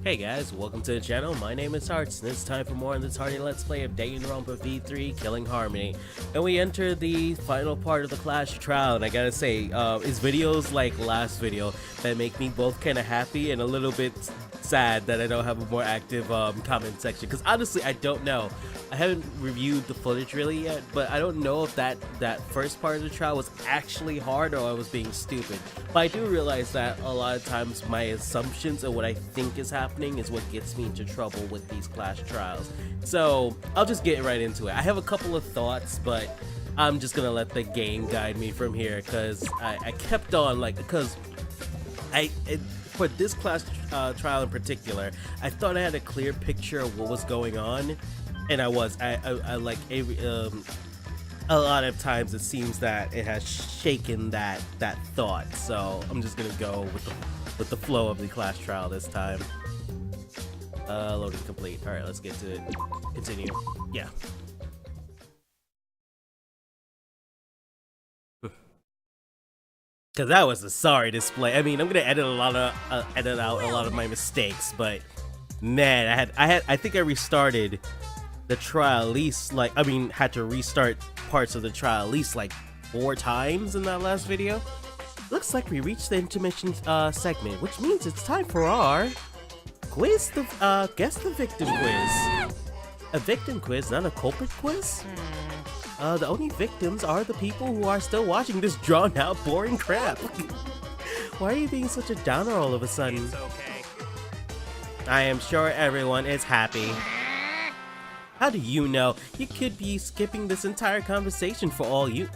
Hey guys, welcome to the channel. My name is Hearts, and it's time for more on this Hearty Let's Play of Danganronpa V3 Killing Harmony. And we enter the final part of the Clash trial, and I gotta say, it's videos like last video that make me both kind of happy and a little bit sad that I don't have a more active comment section. Because honestly, I don't know. I haven't reviewed the footage really yet, but I don't know if that first part of the trial was actually hard or I was being stupid. But I do realize that a lot of times my assumptions of what I think is happening is what gets me into trouble with these Clash trials. So I'll just get right into it. I have a couple of thoughts, but I'm just gonna let the game guide me from here because I kept on because for this Clash trial in particular, I thought I had a clear picture of what was going on, and I like a lot of times it seems that it has shaken that thought. So I'm just gonna go with the flow of the Clash trial this time. Loading complete. All right, let's get to it. Continue. Yeah. Cause that was a sorry display. I mean, I'm gonna edit out a lot of my mistakes, but man, I think I restarted the trial at least had to restart parts of the trial at least like 4 times in that last video. Looks like we reached the intermission segment, which means it's time for our quiz. Guess the victim quiz. A victim quiz, not a culprit quiz? The only victims are the people who are still watching this drawn-out, boring crap. Why are you being such a downer all of a sudden? It's okay. I am sure everyone is happy. How do you know? You could be skipping this entire conversation for all you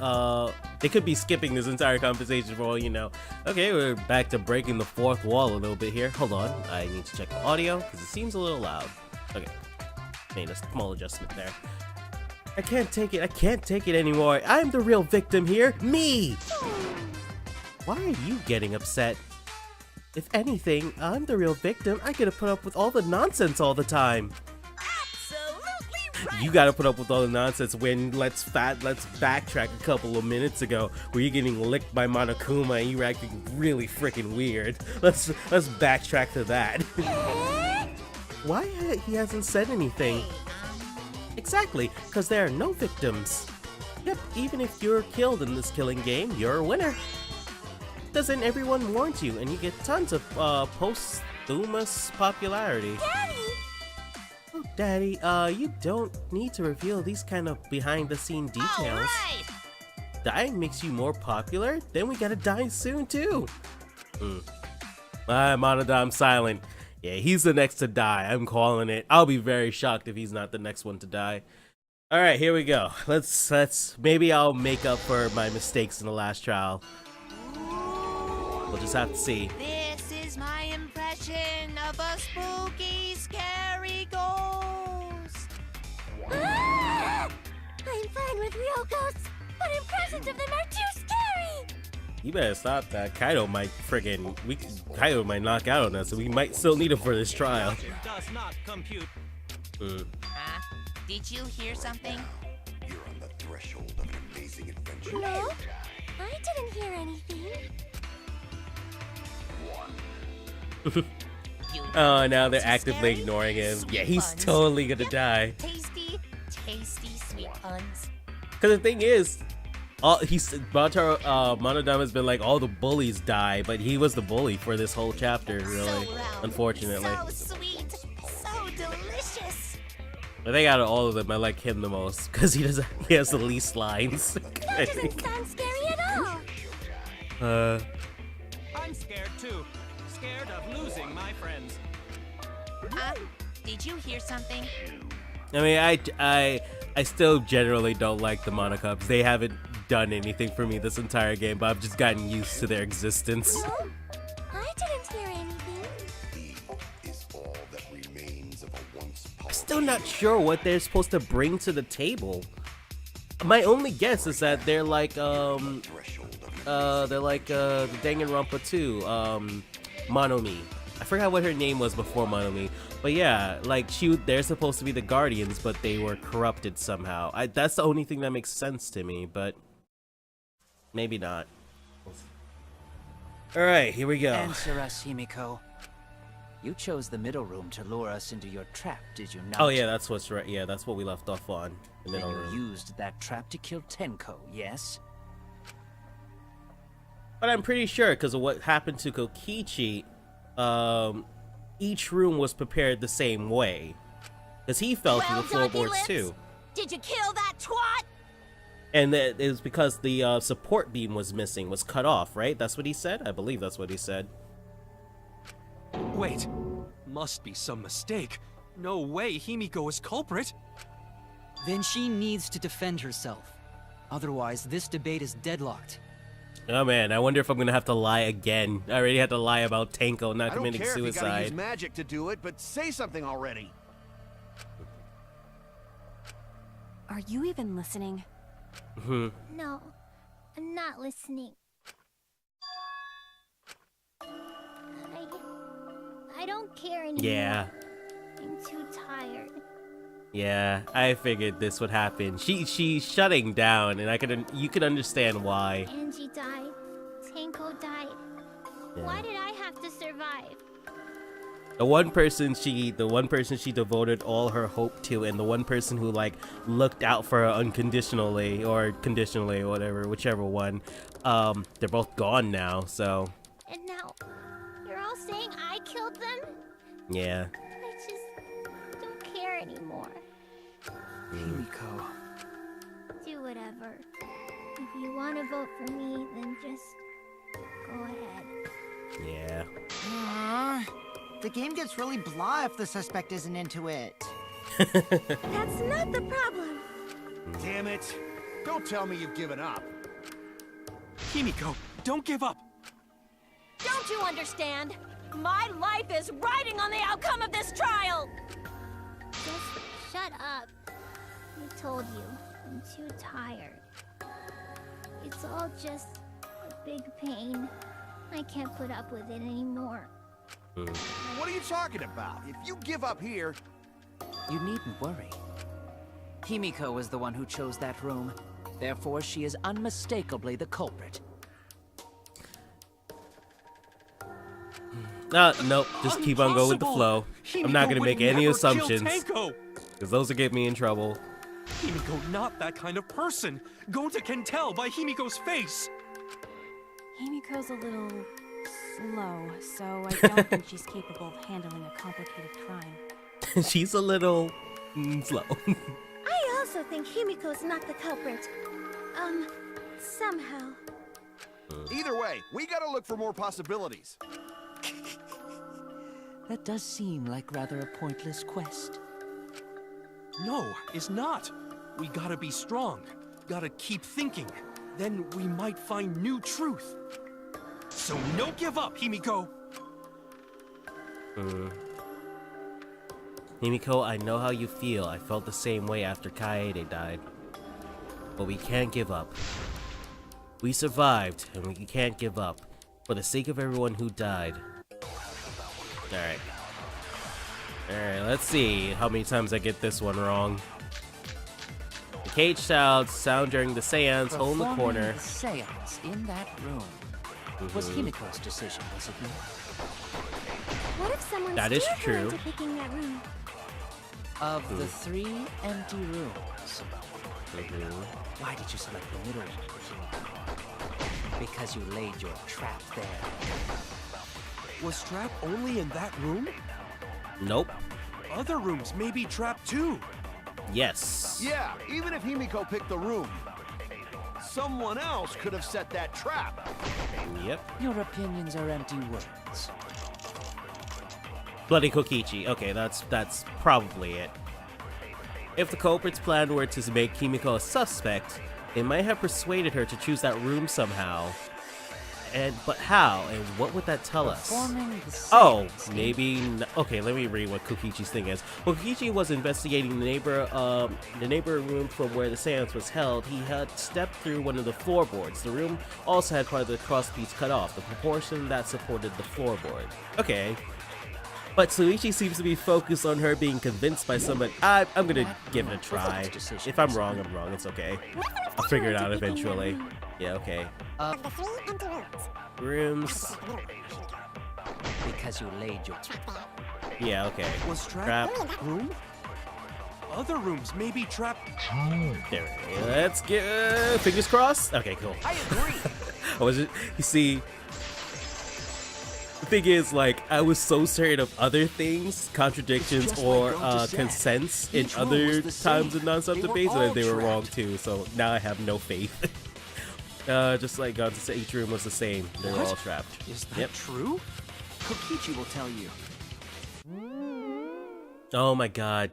they could be skipping this entire conversation for all you know. Okay, we're back to breaking the fourth wall a little bit here. Hold on, I need to check the audio because it seems a little loud. Okay, made a small adjustment there. I can't take it anymore. I'm the real victim here. Me! Why are you getting upset? If anything, I'm the real victim. I gotta put up with all the nonsense all the time. Absolutely right. You gotta put up with all the nonsense when let's backtrack a couple of minutes ago where you're getting licked by Monokuma and you're acting really freaking weird. Let's backtrack to that. Why he hasn't said anything? Exactly, because there are no victims. Yep, even if you're killed in this killing game, you're a winner. Doesn't everyone warrant you, and you get tons of posthumous popularity. Daddy! Oh, Daddy, you don't need to reveal these kind of behind-the-scene details. Alright! Dying makes you more popular? Then we gotta die soon, too. Monodam's silent. Yeah, he's the next to die. I'm calling it. I'll be very shocked if he's not the next one to die. All right, here we go. Let's maybe I'll make up for my mistakes in the last trial. We'll just have to see. This is my impression of a spooky, scary ghost. I'm fine with real ghosts, but impressions of them are too scary. You better stop that. Kaido might might knock out on us, so we might still need him for this trial. Does not compute. Did you hear something? You're on the threshold of an amazing adventure. No, I didn't hear anything. Oh, now they're actively ignoring him. Yeah, he's totally gonna die. Tasty, sweet puns. Cause the thing is, Monodama has been like all the bullies die, but he was the bully for this whole chapter, really. So round, Unfortunately. so sweet, so delicious. But they got all of them. I like him the most because he has the least lines. That doesn't sound scary at all. I'm scared too. Scared of losing my friends. Did you hear something? I mean, I still generally don't like the Monocubs. They haven't done anything for me this entire game, but I've just gotten used to their existence. No, I didn't hear anything. Evil is all that remains of a once powerful. I'm still not sure what they're supposed to bring to the table. My only guess is that they're like the Danganronpa 2, Monomi. I forgot what her name was before Monomi, but yeah, like they're supposed to be the guardians, but they were corrupted somehow. That's the only thing that makes sense to me, but maybe not. All right, here we go. Answer us, Himiko. You chose the middle room to lure us into your trap, did you not? Oh yeah, that's what's right. Yeah, that's what we left off on. The Then middle you room. used that trap to kill Tenko, yes? But I'm pretty sure because of what happened to Kokichi, each room was prepared the same way. Because he fell through the floorboards too. Did you kill that twat? And it was because the support beam was missing, was cut off, right? That's what he said? I believe that's what he said. Wait, must be some mistake. No way Himiko is culprit. Then she needs to defend herself. Otherwise, this debate is deadlocked. Oh man, I wonder if I'm gonna have to lie again. I already had to lie about Tenko not I don't committing care if you gotta use suicide. magic to do it, but say something already. Are you even listening? No, I'm not listening. I don't care anymore. Yeah. I'm too tired. Yeah, I figured this would happen. She's shutting down, and you could understand why. Angie died. Tenko died. Yeah. Why did I have to survive? The one person she devoted all her hope to, and the one person who like looked out for her unconditionally or conditionally, whatever, whichever one, they're both gone now. So And now, you're all saying I killed them? yeah. I just don't care anymore. Himiko. Do whatever. If you want to vote for me, then just go ahead. Yeah. The game gets really blah if the suspect isn't into it. That's not the problem. Damn it. Don't tell me you've given up. Himiko, don't give up. Don't you understand? My life is riding on the outcome of this trial! Just shut up. I told you, I'm too tired. It's all just a big pain. I can't put up with it anymore. What are you talking about? If you give up here, You needn't worry. Himiko was the one who chose that room. Therefore, she is unmistakably the culprit. Nope. Just keep on going with the flow. I'm not Himiko gonna would make any never assumptions, kill Tenko. because those will get me in trouble. Himiko, not that kind of person. Gonta can tell by Himiko's face. Himiko's a little slow, so I don't think she's capable of handling a complicated crime. She's a little slow. I also think Himiko's not the culprit. Somehow. either way, we gotta look for more possibilities. That does seem like rather a pointless quest. No, it's not. We gotta be strong. Gotta keep thinking. Then we might find new truth. So no give up, Himiko. Himiko, I know how you feel. I felt the same way after Kaede died. But we can't give up. We survived, and we can't give up. For the sake of everyone who died. Alright. Alright, let's see how many times I get this one wrong. The cage sound during the seance, hole in the Performing corner. the seance in that room was Himiko's decision, was it not? What if someone That is steered her true. into picking that room? Of the 3 empty rooms, why did you select the middle one, Himiko? Because you laid your trap there. Was Trap only in that room? Nope. Other rooms may be trapped too. Yes. Yeah, even if Himiko picked the room, someone else could have set that trap. Yep. Your opinions are empty words. Bloody Kokichi. Okay, that's probably it. If the culprit's plan were to make Himiko a suspect, they might have persuaded her to choose that room somehow. But how? And what would that tell us? Performing the Oh, seance maybe. Okay, let me read what Kokichi's thing is. Well, Kokichi was investigating the neighbor room from where the seance was held. He had stepped through one of the floorboards. The room also had part of the crosspiece cut off, the proportion that supported the floorboard. Okay. But Suichi seems to be focused on her being convinced by somebody. I'm gonna give it a try. If I'm wrong, I'm wrong. It's okay. I'll figure it out eventually. Yeah, okay. The 3 empty rooms. Rooms. Because you laid your Yeah, okay. Was Trap. room? Other rooms may be trapped. There we go. Let's get fingers crossed. Okay, cool. I agree. You see, the thing is, like, I was so certain of other things, contradictions It's just or like Gonja said. consents in Each room other was the same. times in non-sub They were debates, all and they were wrong trapped. too. So now I have no faith. Just like Gonja said, each room was the same. They were What? all trapped. Is that Yep. true? Kokichi will tell you. Oh my god.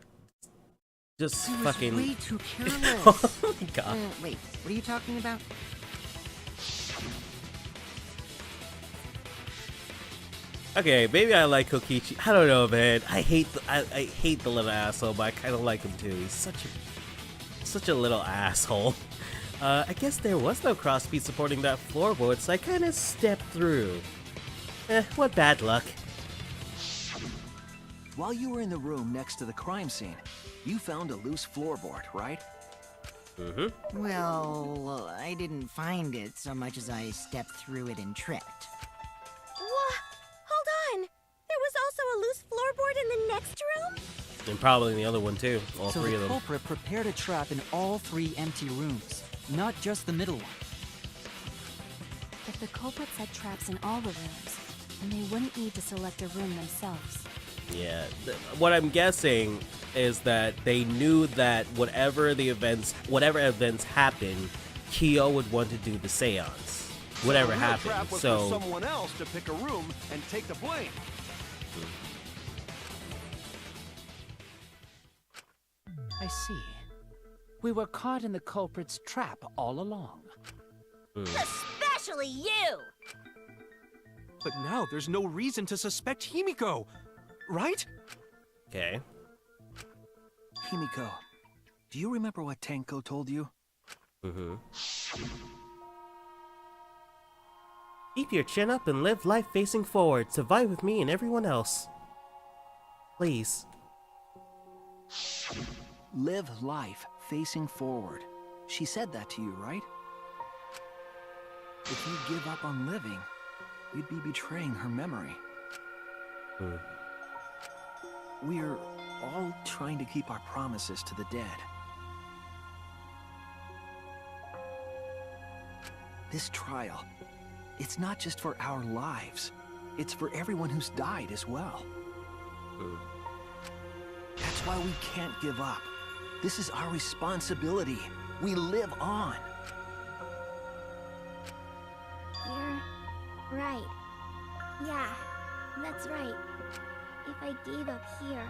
Just I was fucking. way too careless. Oh my god. Wait, what are you talking about? Okay, maybe I like Kokichi. I don't know, man. I hate the little asshole, but I kind of like him too. He's such a little asshole. I guess there was no crossbeat supporting that floorboard, so I kind of stepped through. What bad luck. While you were in the room next to the crime scene, you found a loose floorboard, right? Mm-hmm. Well, I didn't find it so much as I stepped through it and tripped. What? Hold on. There was also a loose floorboard in the next room? And probably in the other one too. All So three the of them. culprit prepared a trap in all 3 empty rooms, not just the middle one. If the culprit set traps in all the rooms, then they wouldn't need to select a room themselves. Yeah. What I'm guessing is that they knew that whatever events happen, Kyo would want to do the seance. Whatever The real happened. trap was So. for someone else to pick a room and take the blame. I see. We were caught in the culprit's trap all along. Especially you! But now there's no reason to suspect Himiko, right? Okay. Himiko, do you remember what Tenko told you? Mm-hmm. Keep your chin up and live life facing forward. Survive with me and everyone else. Please. Live life facing forward. She said that to you, right? If you give up on living, you'd be betraying her memory. We're all trying to keep our promises to the dead. This trial, it's not just for our lives. It's for everyone who's died as well. That's why we can't give up. This is our responsibility. We live on. You're right. Yeah, that's right. If I gave up here,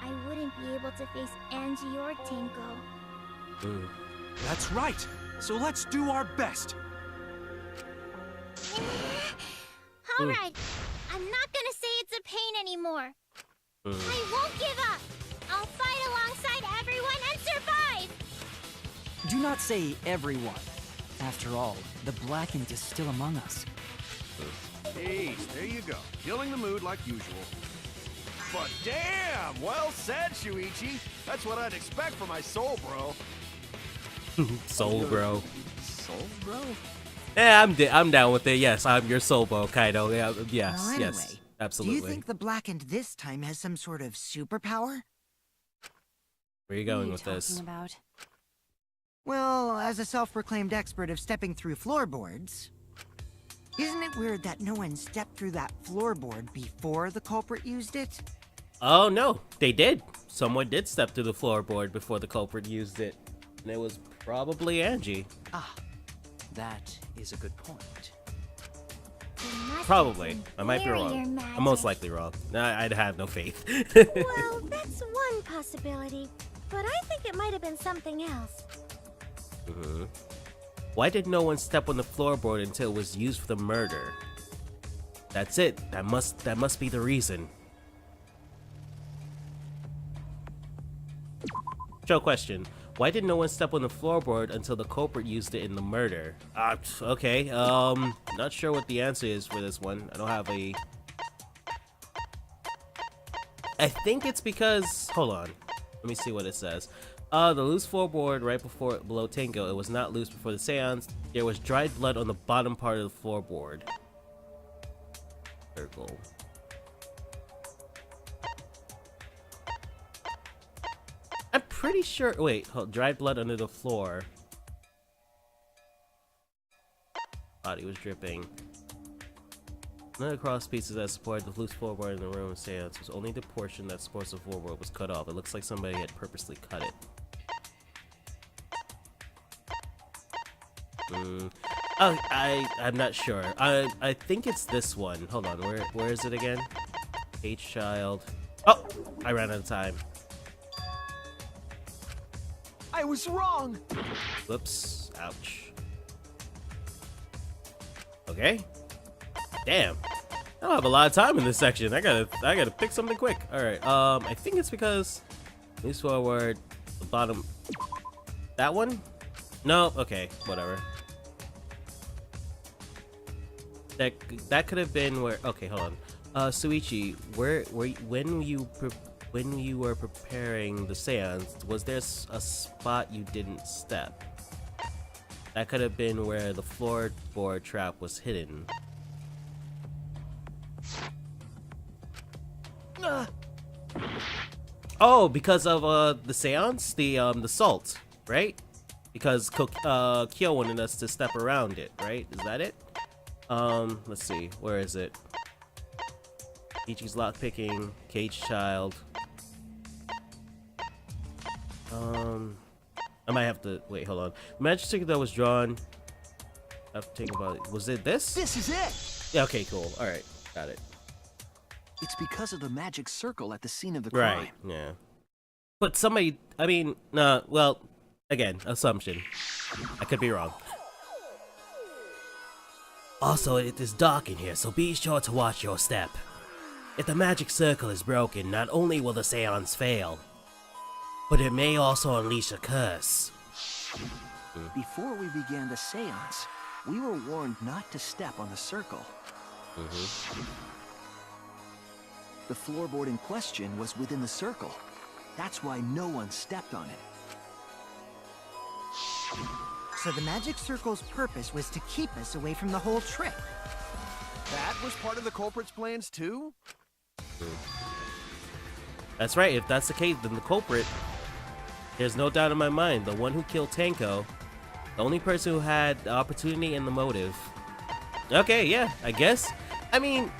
I wouldn't be able to face Angie or Tenko. That's right. So let's do our best. Alright, I'm not gonna say it's a pain anymore. I won't give up. I'll fight alongside everyone and survive! Do not say everyone. After all, the Blackened is still among us. Hey, there you go. Killing the mood like usual. But damn, well said, Shuichi. That's what I'd expect from my soul, bro. Soul bro. Soul, bro? Yeah, I'm down with it. Yes, I'm your soul bro, Kaido. Yeah, yes, Well, anyway, yes, absolutely. Do you think the Blackened this time has some sort of superpower? Where are you What are going you with this? talking about? Well, as a self-proclaimed expert of stepping through floorboards, isn't it weird that no one stepped through that floorboard before the culprit used it? Oh no, they did. Someone did step through the floorboard before the culprit used it, and it was probably Angie. Ah, that is a good point. There must Probably. have I might be been wrong. barrier I'm most magic. likely wrong. I'd have no faith. Well, that's one possibility, but I think it might have been something else. Why did no one step on the floorboard until it was used for the murder? That's it. That must be the reason. Show question. Why did no one step on the floorboard until the culprit used it in the murder? Okay. Not sure what the answer is for this one. I don't have a... I think it's because... Hold on. Let me see what it says. The loose floorboard right below Tenko. It was not loose before the seance. There was dried blood on the bottom part of the floorboard. Circle. pretty sure. Wait, hold, dried blood under the floor. Body was dripping. None of the cross pieces that supported the loose floorboard in the room seance was only the portion that supports the floorboard was cut off. It looks like somebody had purposely cut it. Oh, I'm not sure. I think it's this one. Hold on, where is it again? H child. Oh, I ran out of time. I was wrong. Whoops. Ouch. Okay. Damn. I don't have a lot of time in this section. I gotta pick something quick. All right. I think it's because moves forward. The bottom. That one? No. Okay. Whatever. That could have been where. Okay. Hold on. Suichi, when you were preparing the seance, was there a spot you didn't step? That could have been where the floorboard trap was hidden. Oh, because of the seance, the salt, right? Because Kyo wanted us to step around it, right? Is that it? Let's see, where is it? Ichi's lockpicking, cage child. I might have to wait. Hold on. The magic circle that was drawn. I have to think about it. Was it this? This is it. Yeah. Okay. Cool. All right. Got it. It's because of the magic circle at the scene of the crime. Right. Yeah. But somebody. I mean, nah. Well, again, assumption. I could be wrong. Also, it is dark in here, so be sure to watch your step. If the magic circle is broken, not only will the seance fail, but it may also unleash a curse. Before we began the seance, we were warned not to step on the circle. The floorboard in question was within the circle. That's why no one stepped on it. So the magic circle's purpose was to keep us away from the whole trick. That was part of the culprit's plans too? That's right. If that's the case, then the culprit, there's no doubt in my mind, the one who killed Tanko, the only person who had the opportunity and the motive. Okay, yeah, I guess. I mean,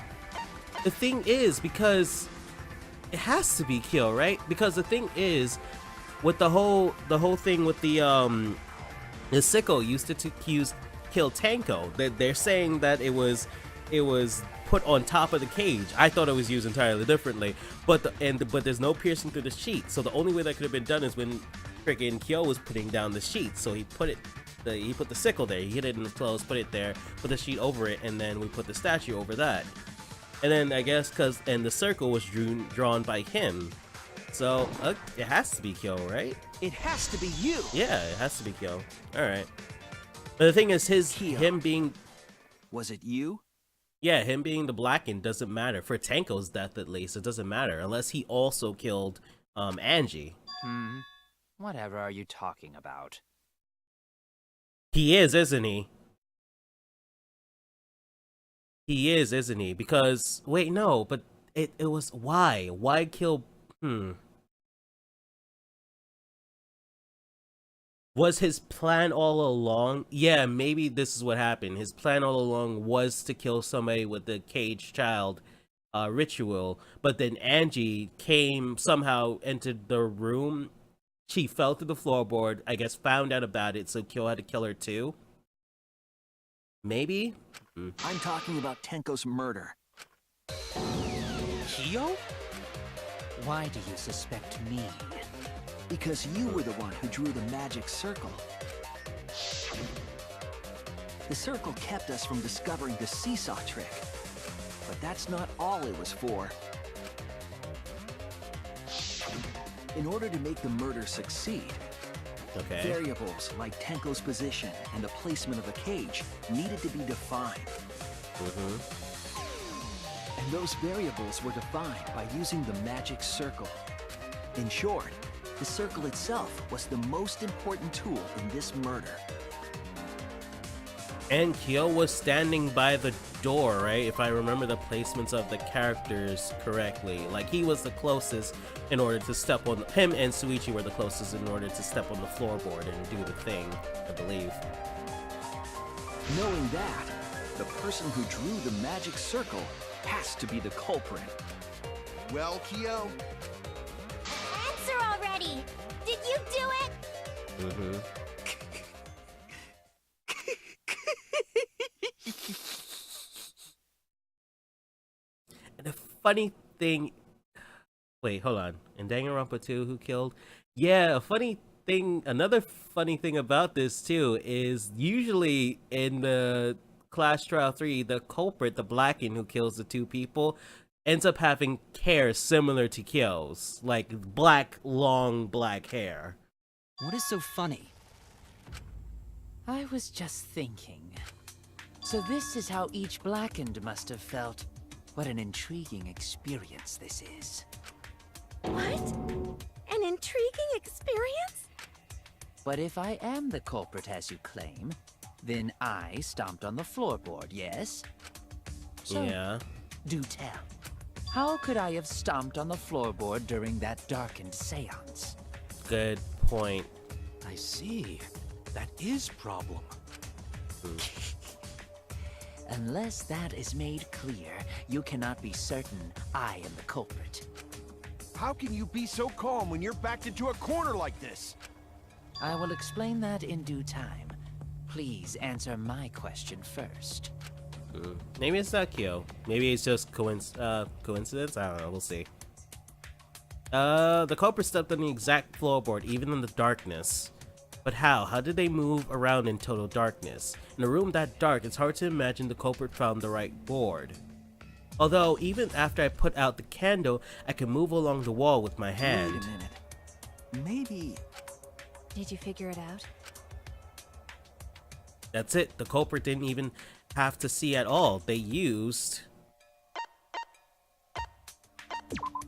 the thing is, because it has to be Kyo, right? Because the thing is, with the whole thing with the sickle used to kill Tanko. They're saying that it was put on top of the cage. I thought it was used entirely differently, but there's no piercing through the sheet. So the only way that could have been done is when freaking Kyo was putting down the sheet. So he put the sickle there. He hit it in the clothes, put it there, put the sheet over it, and then we put the statue over that. And then I guess and the circle was drawn by him. So it has to be Kyo, right? It has to be you. Yeah, it has to be Kyo. All right. But the thing is, him being. Was it you? Yeah, him being the Blackened doesn't matter. For Tanko's death, at least, it doesn't matter. Unless he also killed Angie. Whatever are you talking about? He is, isn't he? He is, isn't he? Because, wait, no, but it was, why? Why kill, Was his plan all along? Yeah, maybe this is what happened. His plan all along was to kill somebody with the caged child ritual, but then Angie somehow entered the room. She fell through the floorboard, I guess found out about it, so Kyo had to kill her too. Maybe? I'm talking about Tenko's murder. Kyo? Why do you suspect me? Because you were the one who drew the magic circle. The circle kept us from discovering the seesaw trick. But that's not all it was for. In order to make the murder succeed, variables like Tenko's position and the placement of the cage needed to be defined. And those variables were defined by using the magic circle. In short, the circle itself was the most important tool in this murder. And Kyo was standing by the door, right? If I remember the placements of the characters correctly. Like, he was the closest in order to step on... Him and Suichi were the closest in order to step on the floorboard and do the thing, I believe. Knowing that, the person who drew the magic circle has to be the culprit. Well, Kyo? Answer already! Did you do it? Mm-hmm. And the funny thing... Wait, hold on. In Danganronpa 2, who killed? Yeah, a funny thing... Another funny thing about this, too, is usually in the Clash Trial 3, the culprit, the Blackened who kills the two people, ends up having hair similar to Kyo's. Like, long black hair. What is so funny? I was just thinking. So this is how each Blackened must have felt. What an intriguing experience this is. What? An intriguing experience? But if I am the culprit as you claim, then I stomped on the floorboard, yes? So, Yeah. do tell. How could I have stomped on the floorboard during that darkened seance? Good point. I see. That is problem. Unless that is made clear, you cannot be certain I am the culprit. How can you be so calm when you're backed into a corner like this? I will explain that in due time. Please answer my question first. Maybe it's not Kyo. Maybe it's just coincidence? I don't know, we'll see. The culprit stepped on the exact floorboard, even in the darkness. But how? How did they move around in total darkness? In a room that dark, it's hard to imagine the culprit found the right board. Although, even after I put out the candle, I can move along the wall with my hand. Wait a minute. Maybe... Did you figure it out? That's it. The culprit didn't even have to see at all. They used...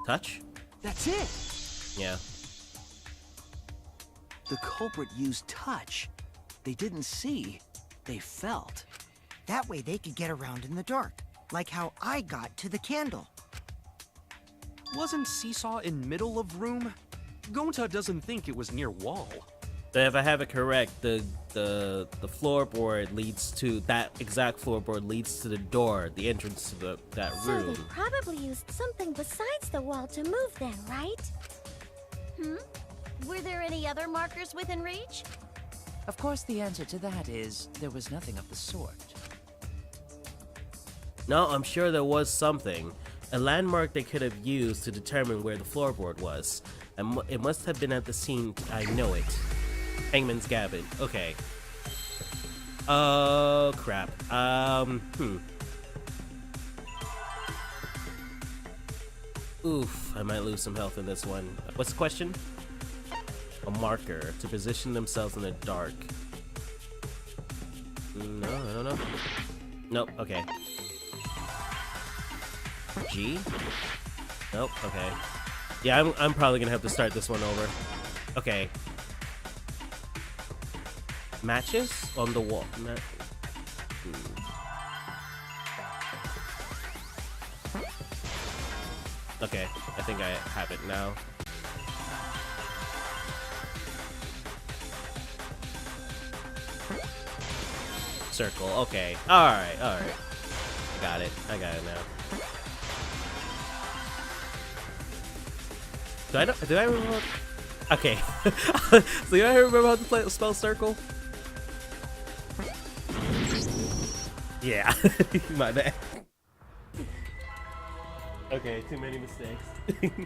touch? That's it! Yeah. The culprit used touch. They didn't see. They felt. That way they could get around in the dark, like how I got to the candle. Wasn't Seesaw in middle of room? Gonta doesn't think it was near wall. So if I have it correct, the floorboard leads to... That exact floorboard leads to the door, the entrance to that So room. they probably used something besides the wall to move then, right? Were there any other markers within reach? Of course, the answer to that is there was nothing of the sort. No, I'm sure there was something. A landmark they could have used to determine where the floorboard was. It must have been at the scene. I know it. Hangman's Gambit. Okay. Oh, crap. Oof, I might lose some health in this one. What's the question? A marker to position themselves in the dark. No, I don't know. Nope, okay. G? Nope, okay. Yeah, I'm probably gonna have to start this one over. Okay. Matches on the wall. Okay, I think I have it now. Circle, okay. Alright. Got it. I got it now. Do I remember? Okay. So do I remember how to play spell circle? Yeah. My bad. Okay, too many mistakes.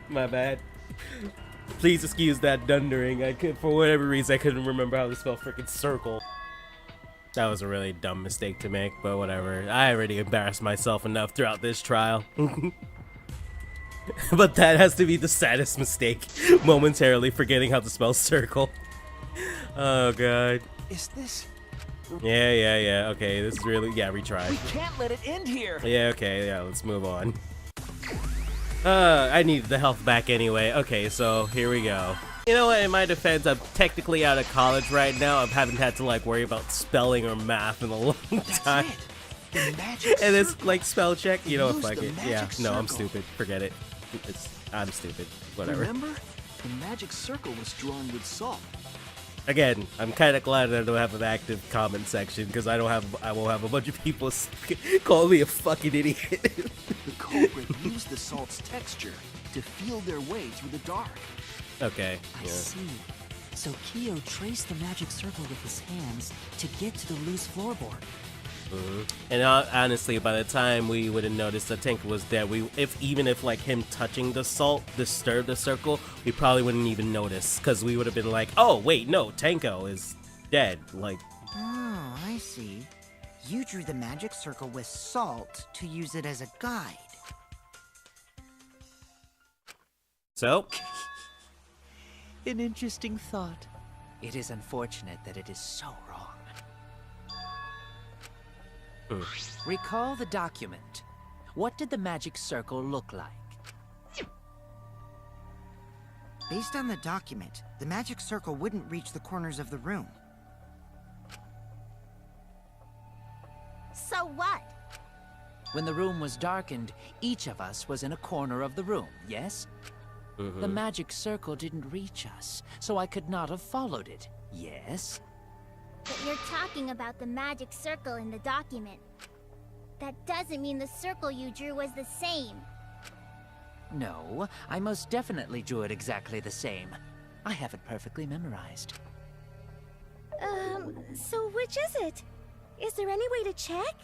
My bad. Please excuse that dundering. For whatever reason, I couldn't remember how to spell freaking circle. That was a really dumb mistake to make, but whatever. I already embarrassed myself enough throughout this trial. But that has to be the saddest mistake. Momentarily forgetting how to spell circle. Oh god. Is this... Yeah. Okay, this is really... Yeah, retry. We can't let it end here! Yeah, okay, yeah, let's move on. I needed the health back anyway. Okay, so here we go. You know what, in my defense, I'm technically out of college right now. I haven't had to like worry about spelling or math in a long time. The magic And it's circle. like spell check, you know what, Use fuck the it. Yeah, magic no, I'm circle. stupid. Forget it. I'm stupid. Whatever. Remember? The magic circle was drawn with salt. Again, I'm kind of glad that I don't have an active comment section because I won't have a bunch of people call me a fucking idiot. The culprit used the salt's texture to feel their way through the dark. Okay. I see. So Kyo traced the magic circle with his hands to get to the loose floorboard. And honestly, by the time we would have noticed that Tinker was dead, even if like him touching the salt disturbed the circle, we probably wouldn't even notice because we would have been like, oh wait, no, Tenko is dead. Like, Oh, I see. You drew the magic circle with salt to use it as a guide. so An interesting thought. It is unfortunate that it is so wrong. Recall the document. What did the magic circle look like? Based on the document, the magic circle wouldn't reach the corners of the room. So what? When the room was darkened, each of us was in a corner of the room, yes? The magic circle didn't reach us, so I could not have followed it, yes? But you're talking about the magic circle in the document. That doesn't mean the circle you drew was the same. No, I most definitely drew it exactly the same. I have it perfectly memorized. So which is it? Is there any way to check?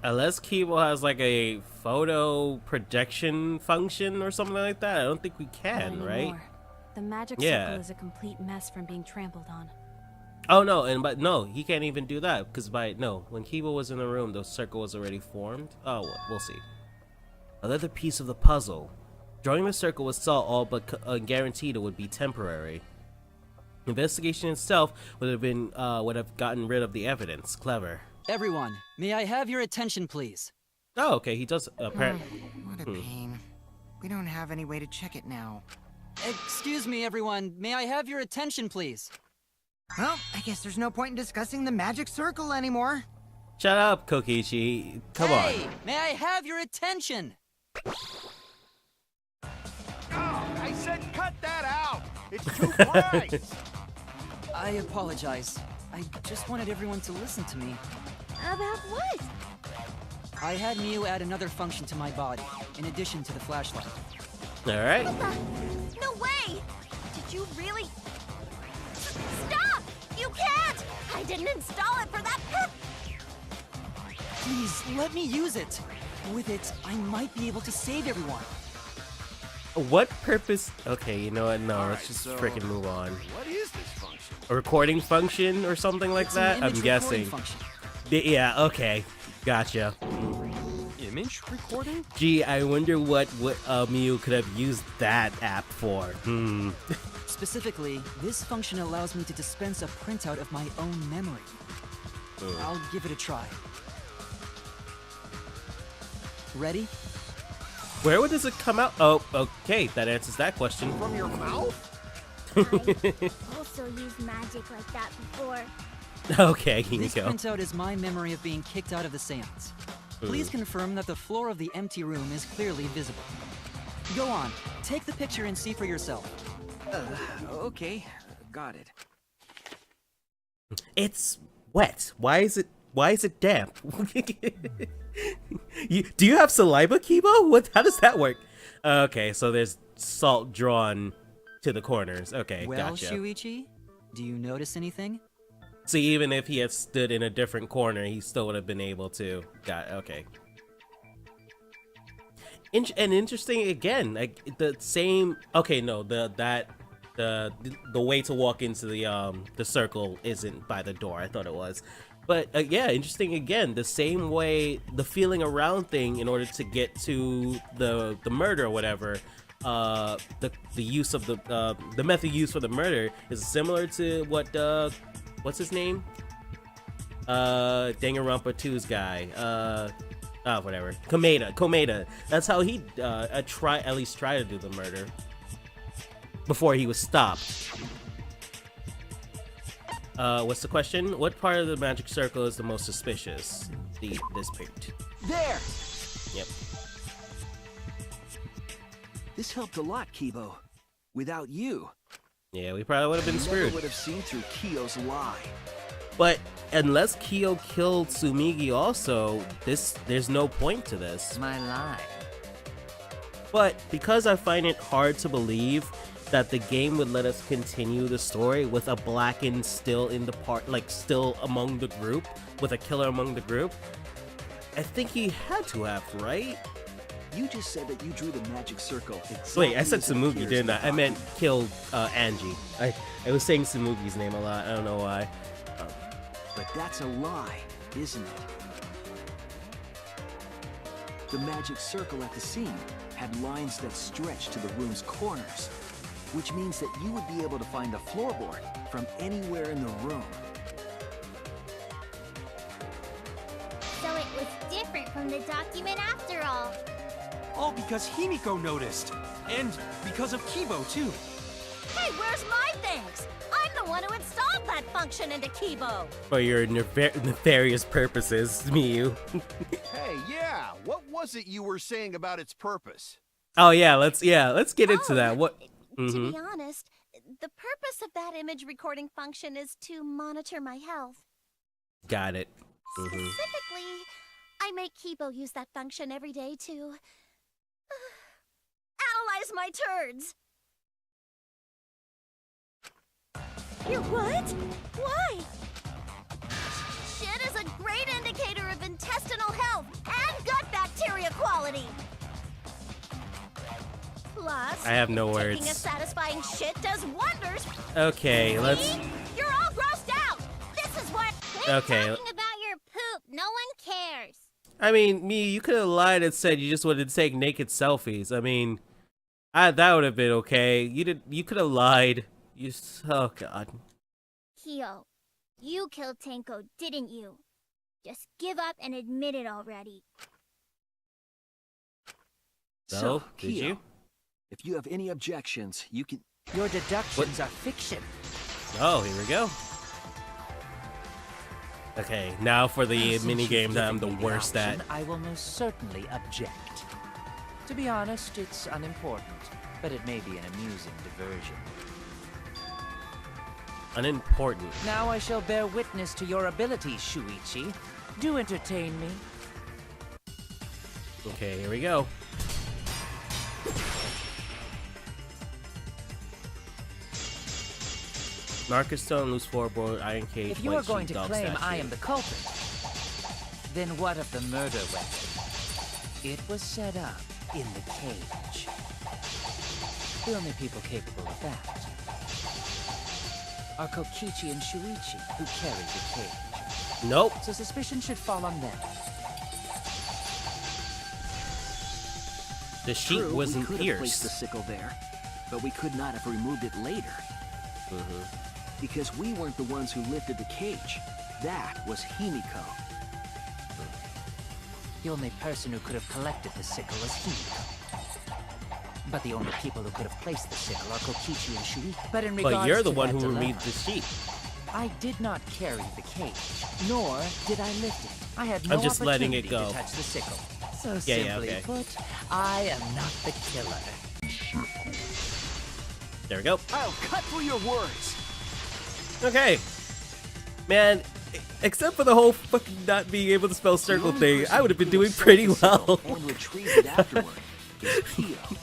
unless Kibo has like a photo projection function or something like that, I don't think we can, Not right? anymore. The magic Yeah. circle is a complete mess from being trampled on. Oh no, but no, he can't even do that because when Kibo was in the room, the circle was already formed. Oh, well, we'll see. Another piece of the puzzle. Drawing the circle with salt all but guaranteed it would be temporary. Investigation itself would have gotten rid of the evidence. Clever. Everyone, may I have your attention, please? Oh, okay, he does apparently. What a pain. We don't have any way to check it now. Excuse me, everyone. May I have your attention, please? Well, I guess there's no point in discussing the magic circle anymore. Shut up, Kokichi. Come Hey, on. may I have your attention? Oh, I said cut that out! It's too bright! I apologize. I just wanted everyone to listen to me. About what? I had Miu add another function to my body, in addition to the flashlight. All right. No way! Did you really? Stop! You can't! I didn't install it for that purpose! Please, let me use it. With it, I might be able to save everyone. What purpose? Okay, you know what? No, All let's right, just so freaking move on. What is this function? A recording function or something like It's that? an I'm image guessing. recording function. Yeah. Okay. Gotcha. Image recording? Gee, I wonder what Miu could have used that app for. Specifically, this function allows me to dispense a printout of my own memory. I'll give it a try. Ready? Where would does it come out? Oh, okay. That answers that question. From your mouth? I also used magic like that before. Okay, here you This go. printout is my memory of being kicked out of the seance. Please confirm that the floor of the empty room is clearly visible. Go on, take the picture and see for yourself. Okay, got it. It's wet. Why is it damp? Do you have saliva, Kibo? How does that work? Okay, so there's salt drawn to the corners. Okay, Well, gotcha. Shuichi, do you notice anything? So even if he had stood in a different corner, he still would have been able to. Okay. And interesting again, like the same. Okay, no, the way to walk into the circle isn't by the door. I thought it was, but yeah, interesting again. The same way, the feeling around thing in order to get to the murder or whatever. The use of the method used for the murder is similar to what what's his name? Danganronpa 2's guy. Whatever. Komeda. That's how he at least try to do the murder. before he was stopped. What's the question? What part of the magic circle is the most suspicious? This part. There! Yep. This helped a lot, Kibo. Without you, Yeah, we probably would have been I never screwed. would have seen through Kiyo's lie. But unless Kiyo killed Tsumigi also, there's no point to this. My lie. But because I find it hard to believe that the game would let us continue the story with a blackened still in the part, like still among the group, with a killer among the group, I think he had to have, right? You just said that you drew the magic circle exactly Wait, I said as it Tsumugi, appears didn't in I? the I meant document. killed Angie. I was saying Tsumugi's name a lot. I don't know why. But that's a lie, isn't it? The magic circle at the scene had lines that stretched to the room's corners, which means that you would be able to find the floorboard from anywhere in the room. So it was different from the document after all. All because Himiko noticed. And because of Kibo, too. Hey, where's my thanks? I'm the one who installed that function into Kibo. For your nefarious purposes, Miyu. Hey, yeah, what was it you were saying about its purpose? Oh yeah, let's get into that. What? To be honest, the purpose of that image recording function is to monitor my health. Got it. Specifically, I make Kibo use that function every day to analyze my turds. Your what? Why? Shit is a great indicator of intestinal health and gut bacteria quality. Plus, I have no taking words. a satisfying shit does wonders. Okay, let's. See? You're all grossed out. This is what. Okay. Talking about your poop. No one cares. I mean, Miyu, you could have lied and said you just wanted to take naked selfies. I mean, that would have been okay. You could have lied. Oh god. Kyo, you killed Tenko, didn't you? Just give up and admit it already. So, did Kiyo, you? if you have any objections, you can... Your deductions are fiction. Oh, here we go. Okay, now for the Since mini you've game that I'm the given me worst at. option, I will most certainly object. To be honest, it's unimportant, but it may be an amusing diversion. Unimportant. Now I shall bear witness to your abilities, Shuichi. Do entertain me. Okay, here we go. Marcus Stone, loose floorboard, iron cage, If you white are going sheet, to dog claim statue. I am the culprit, then what of the murder weapon? It was set up in the cage. The only people capable of that are Kokichi and Shuichi, who carried the cage. Nope. So suspicion should fall on them. The sheet True, we wasn't could have placed the pierced. sickle there, but we could not have removed it later. Because we weren't the ones who lifted the cage. That was Himiko. The only person who could have collected the sickle was Himiko. But the only people who could have placed the sickle are Kokichi and Shuichi. But in regards But you're the to one that who dilemma, removed the sheet. I did not carry the cage, nor did I lift it. I had no I'm just letting it opportunity go. to touch the sickle. So Yeah, simply okay. put, I am not the killer. There we go. I'll cut through your words. Okay. Man, except for the whole fucking not being able to spell circle The only thing, person I would have who been could doing set pretty the sickle well. And retrieved it afterward is Kiyo.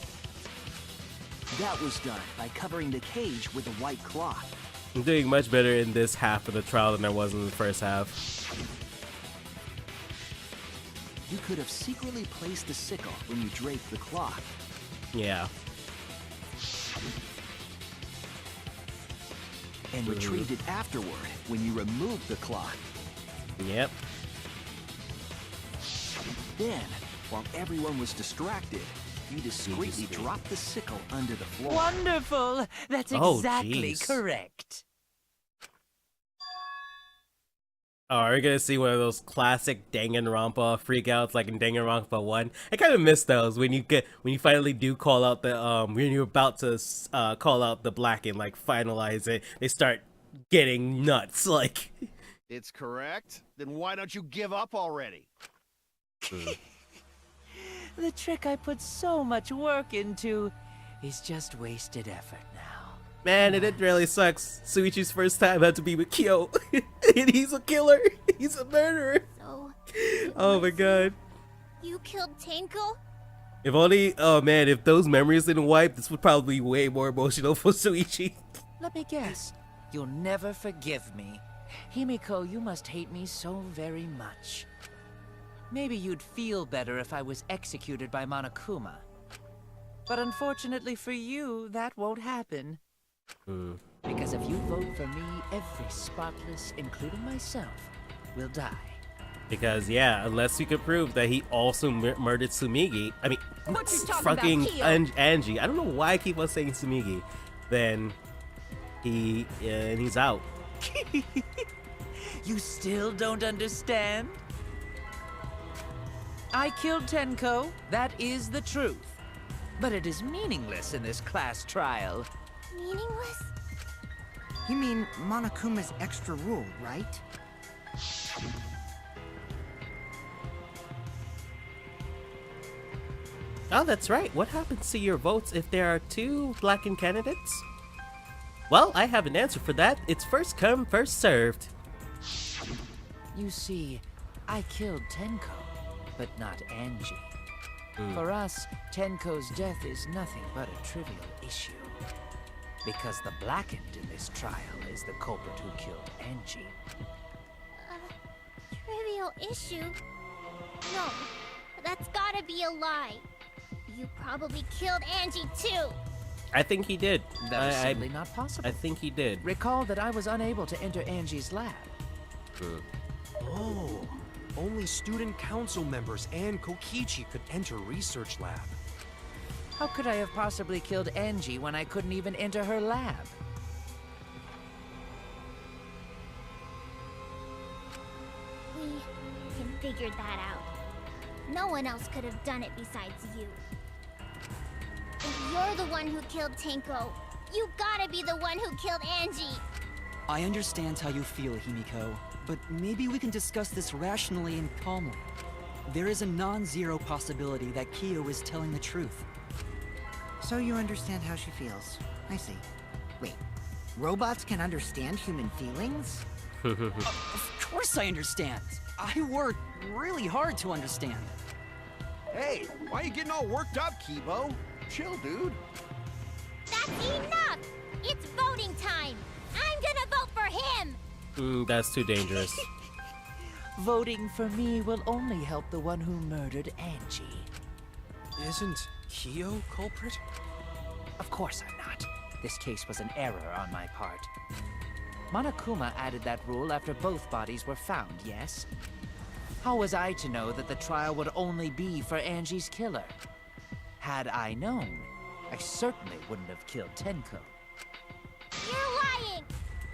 That was done by covering the cage with a white cloth. I'm doing much better in this half of the trial than I was in the first half. You could have secretly placed the sickle when you draped the cloth. Yeah. And retrieved it afterward when you removed the cloth. Yep. Then, while everyone was distracted, you discreetly dropped the sickle under the floor. Wonderful! That's Oh, exactly jeez. correct. Oh, are we gonna see one of those classic Danganronpa freakouts like in Danganronpa 1? I kind of miss those when you finally do call out the when you're about to call out the black and like finalize it, they start getting nuts like. It's correct. Then why don't you give up already? The trick I put so much work into is just wasted effort now. Man, it really sucks. Suichi's first time had to be with Kyo, and he's a killer. He's a murderer. So, Oh my god. you killed Tenko? If only, oh man, if those memories didn't wipe, this would probably be way more emotional for Suichi. Let me guess. You'll never forgive me. Himiko, you must hate me so very much. Maybe you'd feel better if I was executed by Monokuma. But unfortunately for you, that won't happen. Because if you vote for me, every spotless, including myself, will die. Because yeah, unless you could prove that he also murdered Sumigi, I mean, What you talking fucking about, Kyo? Angie. I don't know why I keep on saying Sumigi. Then he's out. You still don't understand? I killed Tenko, that is the truth. But it is meaningless in this class trial. Meaningless? You mean Monokuma's extra rule, right? Oh, that's right. What happens to your votes if there are 2 blackened candidates? Well, I have an answer for that. It's first come, first served. You see, I killed Tenko, but not Angie. For us, Tenko's death is nothing but a trivial issue. Because the blackened in this trial is the culprit who killed Angie. Trivial issue? No, that's gotta be a lie. You probably killed Angie too. I think he did. That is simply not possible. I think he did. Recall that I was unable to enter Angie's lab. Oh, only student council members and Kokichi could enter research lab. How could I have possibly killed Angie when I couldn't even enter her lab? We can figure that out. No one else could have done it besides you. If you're the one who killed Tenko, you gotta be the one who killed Angie. I understand how you feel, Himiko, but maybe we can discuss this rationally and calmly. There is a non-zero possibility that Kyo is telling the truth. So you understand how she feels. I see. Wait, robots can understand human feelings? Of course I understand. I worked really hard to understand. Hey, why are you getting all worked up, Kibo? Chill, dude. That's enough! It's voting time! I'm gonna vote for him! That's too dangerous. Voting for me will only help the one who murdered Angie. Isn't Kyo culprit? Of course I'm not. This case was an error on my part. Monokuma added that rule after both bodies were found, yes? How was I to know that the trial would only be for Angie's killer? Had I known, I certainly wouldn't have killed Tenko. You're lying!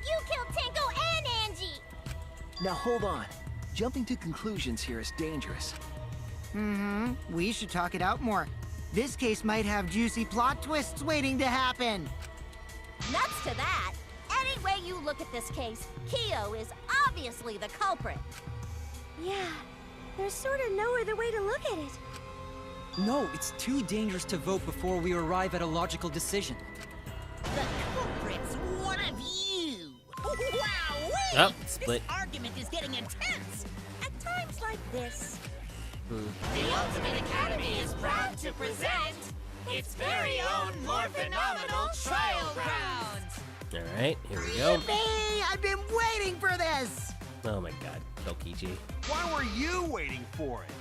You killed Tenko and Angie! Now hold on. Jumping to conclusions here is dangerous. We should talk it out more. This case might have juicy plot twists waiting to happen. Nuts to that! Any way you look at this case, Kyo is obviously the culprit. Yeah, there's sort of no other way to look at it. No, it's too dangerous to vote before we arrive at a logical decision. The culprit's one of you! Wow-wee! Oh, split. This argument is getting intense! At times like this, the Ultimate Academy is proud to present its very own more phenomenal trial grounds! Alright, here we go. Yippee! I've been waiting for this! Oh my god, Kokichi. Why were you waiting for it?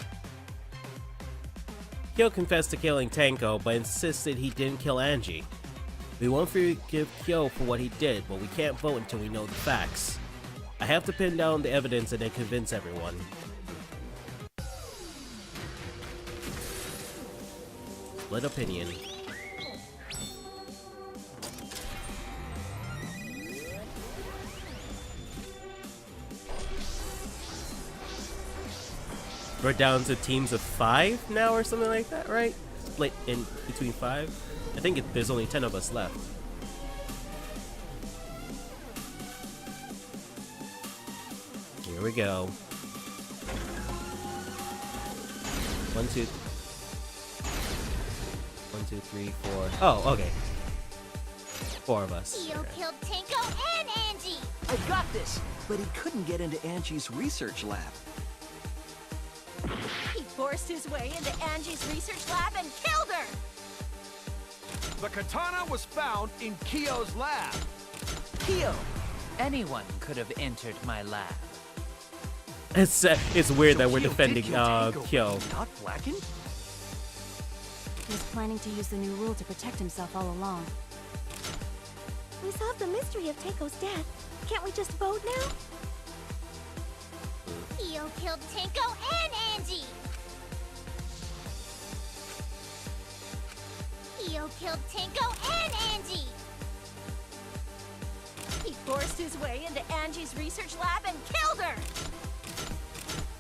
Kyo confessed to killing Tenko, but insisted he didn't kill Angie. We won't forgive Kyo for what he did, but we can't vote until we know the facts. I have to pin down the evidence and then convince everyone. Split opinion. We're down to teams of 5 now or something like that, right? Split in between 5. I think there's only 10 of us left. Here we go. 1, 2. 1, 2, 3, 4. Oh, okay. 4 of us. Kyo killed Tinko and Angie! I got this! But he couldn't get into Angie's research lab. He forced his way into Angie's research lab and killed her! The katana was found in Kyo's lab. Kyo! Anyone could have entered my lab. It's weird that we're Kyo defending did kill Tango, Kyo. but not blackened? He was planning to use the new rule to protect himself all along. We solved the mystery of Tanko's death. Can't we just vote now? Kyo killed Tinko and Angie! Kyo killed Tinko and Angie! He forced his way into Angie's research lab and killed her!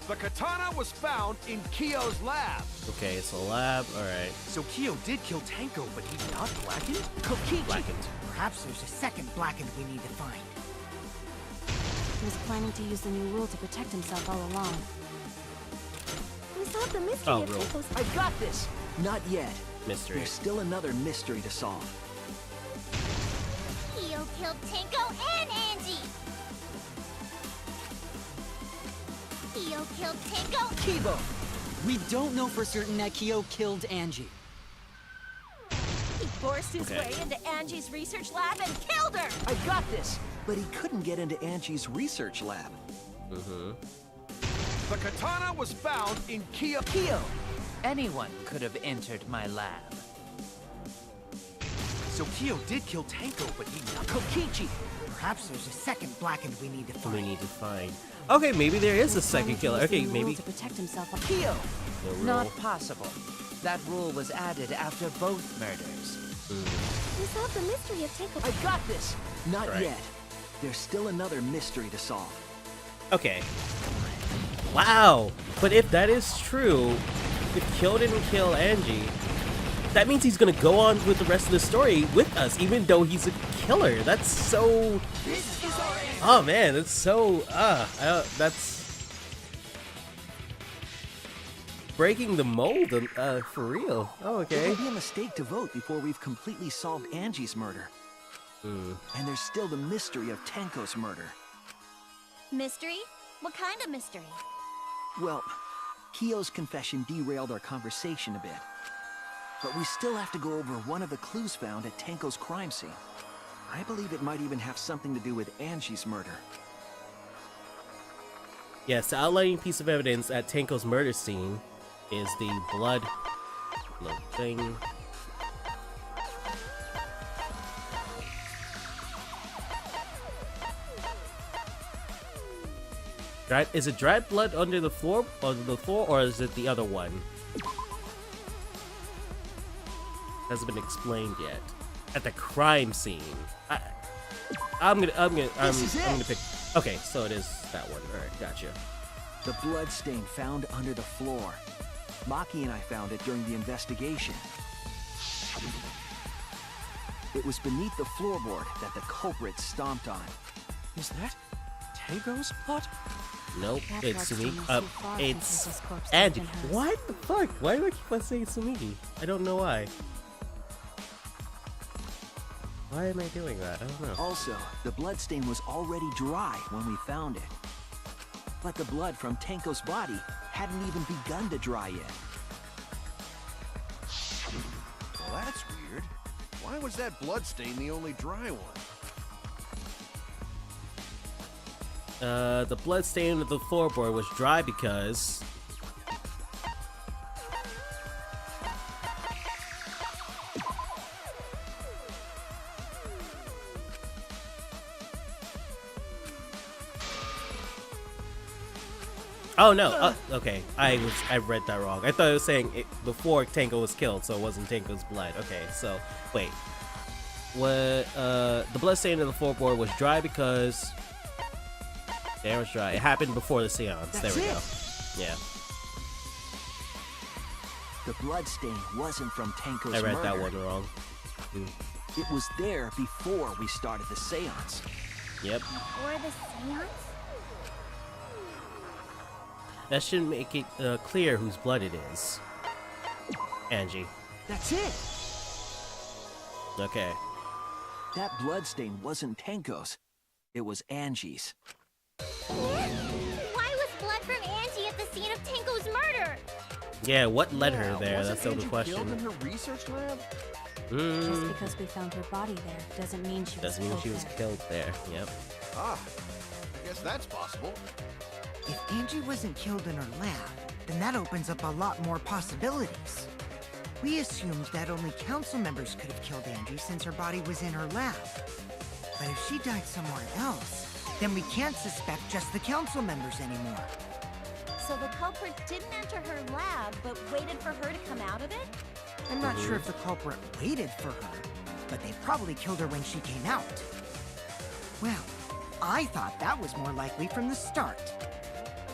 The katana was found in Kyo's lab. Okay, so lab. All right. So Kyo did kill Tanko, but he's not blackened? Kokichi! Blackened. Perhaps there's a second blackened we need to find. He was planning to use the new rule to protect himself all along. We solved the mystery Oh, of rule. Tanko's I got this! Not yet. Mystery. There's still another mystery to solve. Kyo killed Tinko and Angie! Kyo killed Tinko. Kibo! We don't know for certain that Kyo killed Angie. He forced his Okay. way into Angie's research lab and killed her! I got this! But he couldn't get into Angie's research lab. The katana was found in Kyo. Kyo! Anyone could have entered my lab. So Kyo did kill Tanko, but he's not. Kokichi! Perhaps there's a second blackened we need to We find. need to find. Okay, maybe there is He a was second planning killer. to use the Okay, new rule maybe to protect himself. Kyo! the rule. Not possible. That rule was added after both murders. We solved the mystery of Tanko's I got this! Not Right. yet. There's still another mystery to solve. Okay. Wow. But if that is true, if Kyo didn't kill Angie, that means he's gonna go on with the rest of the story with us, even though he's a killer. That's so. Oh man, that's so. That's breaking the mold. For real. Oh, It okay. would be a mistake to vote before we've completely solved Angie's murder. And there's still the mystery of Tanko's murder. mystery? What kind of mystery? Well, Kyo's confession derailed our conversation a bit. But we still have to go over one of the clues found at Tanko's crime scene. I believe it might even have something to do with Angie's murder. Yes, the outlining piece of evidence at Tanko's murder scene is the blood thing. Is it dried blood under the floor, or is it the other one? Hasn't been explained yet. At the crime scene, I'm gonna pick. Okay, so it is that one. All right, gotcha. The blood stain found under the floor. Maki and I found it during the investigation. It was beneath the floorboard that the culprit stomped on. Is that Tango's plot? Nope, That it's bloodstone Sumiki. is too far from It's Tanko's corpse to Angie. have been hers. What the fuck? Why do I keep on saying Sumiki? I don't know why. Why am I doing that? I don't know. Also, the blood stain was already dry when we found it. But the blood from Tanko's body hadn't even begun to dry yet. Well, that's weird. Why was that bloodstain the only dry one? The blood stain of the floorboard was dry because oh no, okay, I read that wrong. I thought it was saying it before Tango was killed, so it wasn't Tango's blood. Okay, so wait, what? The blood stain of the floorboard was dry because it was dry. It happened before the seance. That's there we it. go. Yeah. The bloodstain wasn't from Tenko's I read murder. that one wrong. It was there before we started the seance. Yep. Or the seance? That should make it clear whose blood it is. Angie. That's it! Okay. That bloodstain wasn't Tenko's. It was Angie's. Why was blood from Angie at the scene of Tenko's murder? Yeah, what led her there? Wasn't That's the Angie question. killed in her research lab? Just because we found her body there doesn't mean she was Doesn't mean killed she was there. killed there. Yep. Ah, I guess that's possible. If Angie wasn't killed in her lab, then that opens up a lot more possibilities. We assumed that only council members could have killed Angie since her body was in her lab. But if she died somewhere else, then we can't suspect just the council members anymore. So the culprit didn't enter her lab, but waited for her to come out of it? I'm not sure if the culprit waited for her, but they probably killed her when she came out. Well, I thought that was more likely from the start.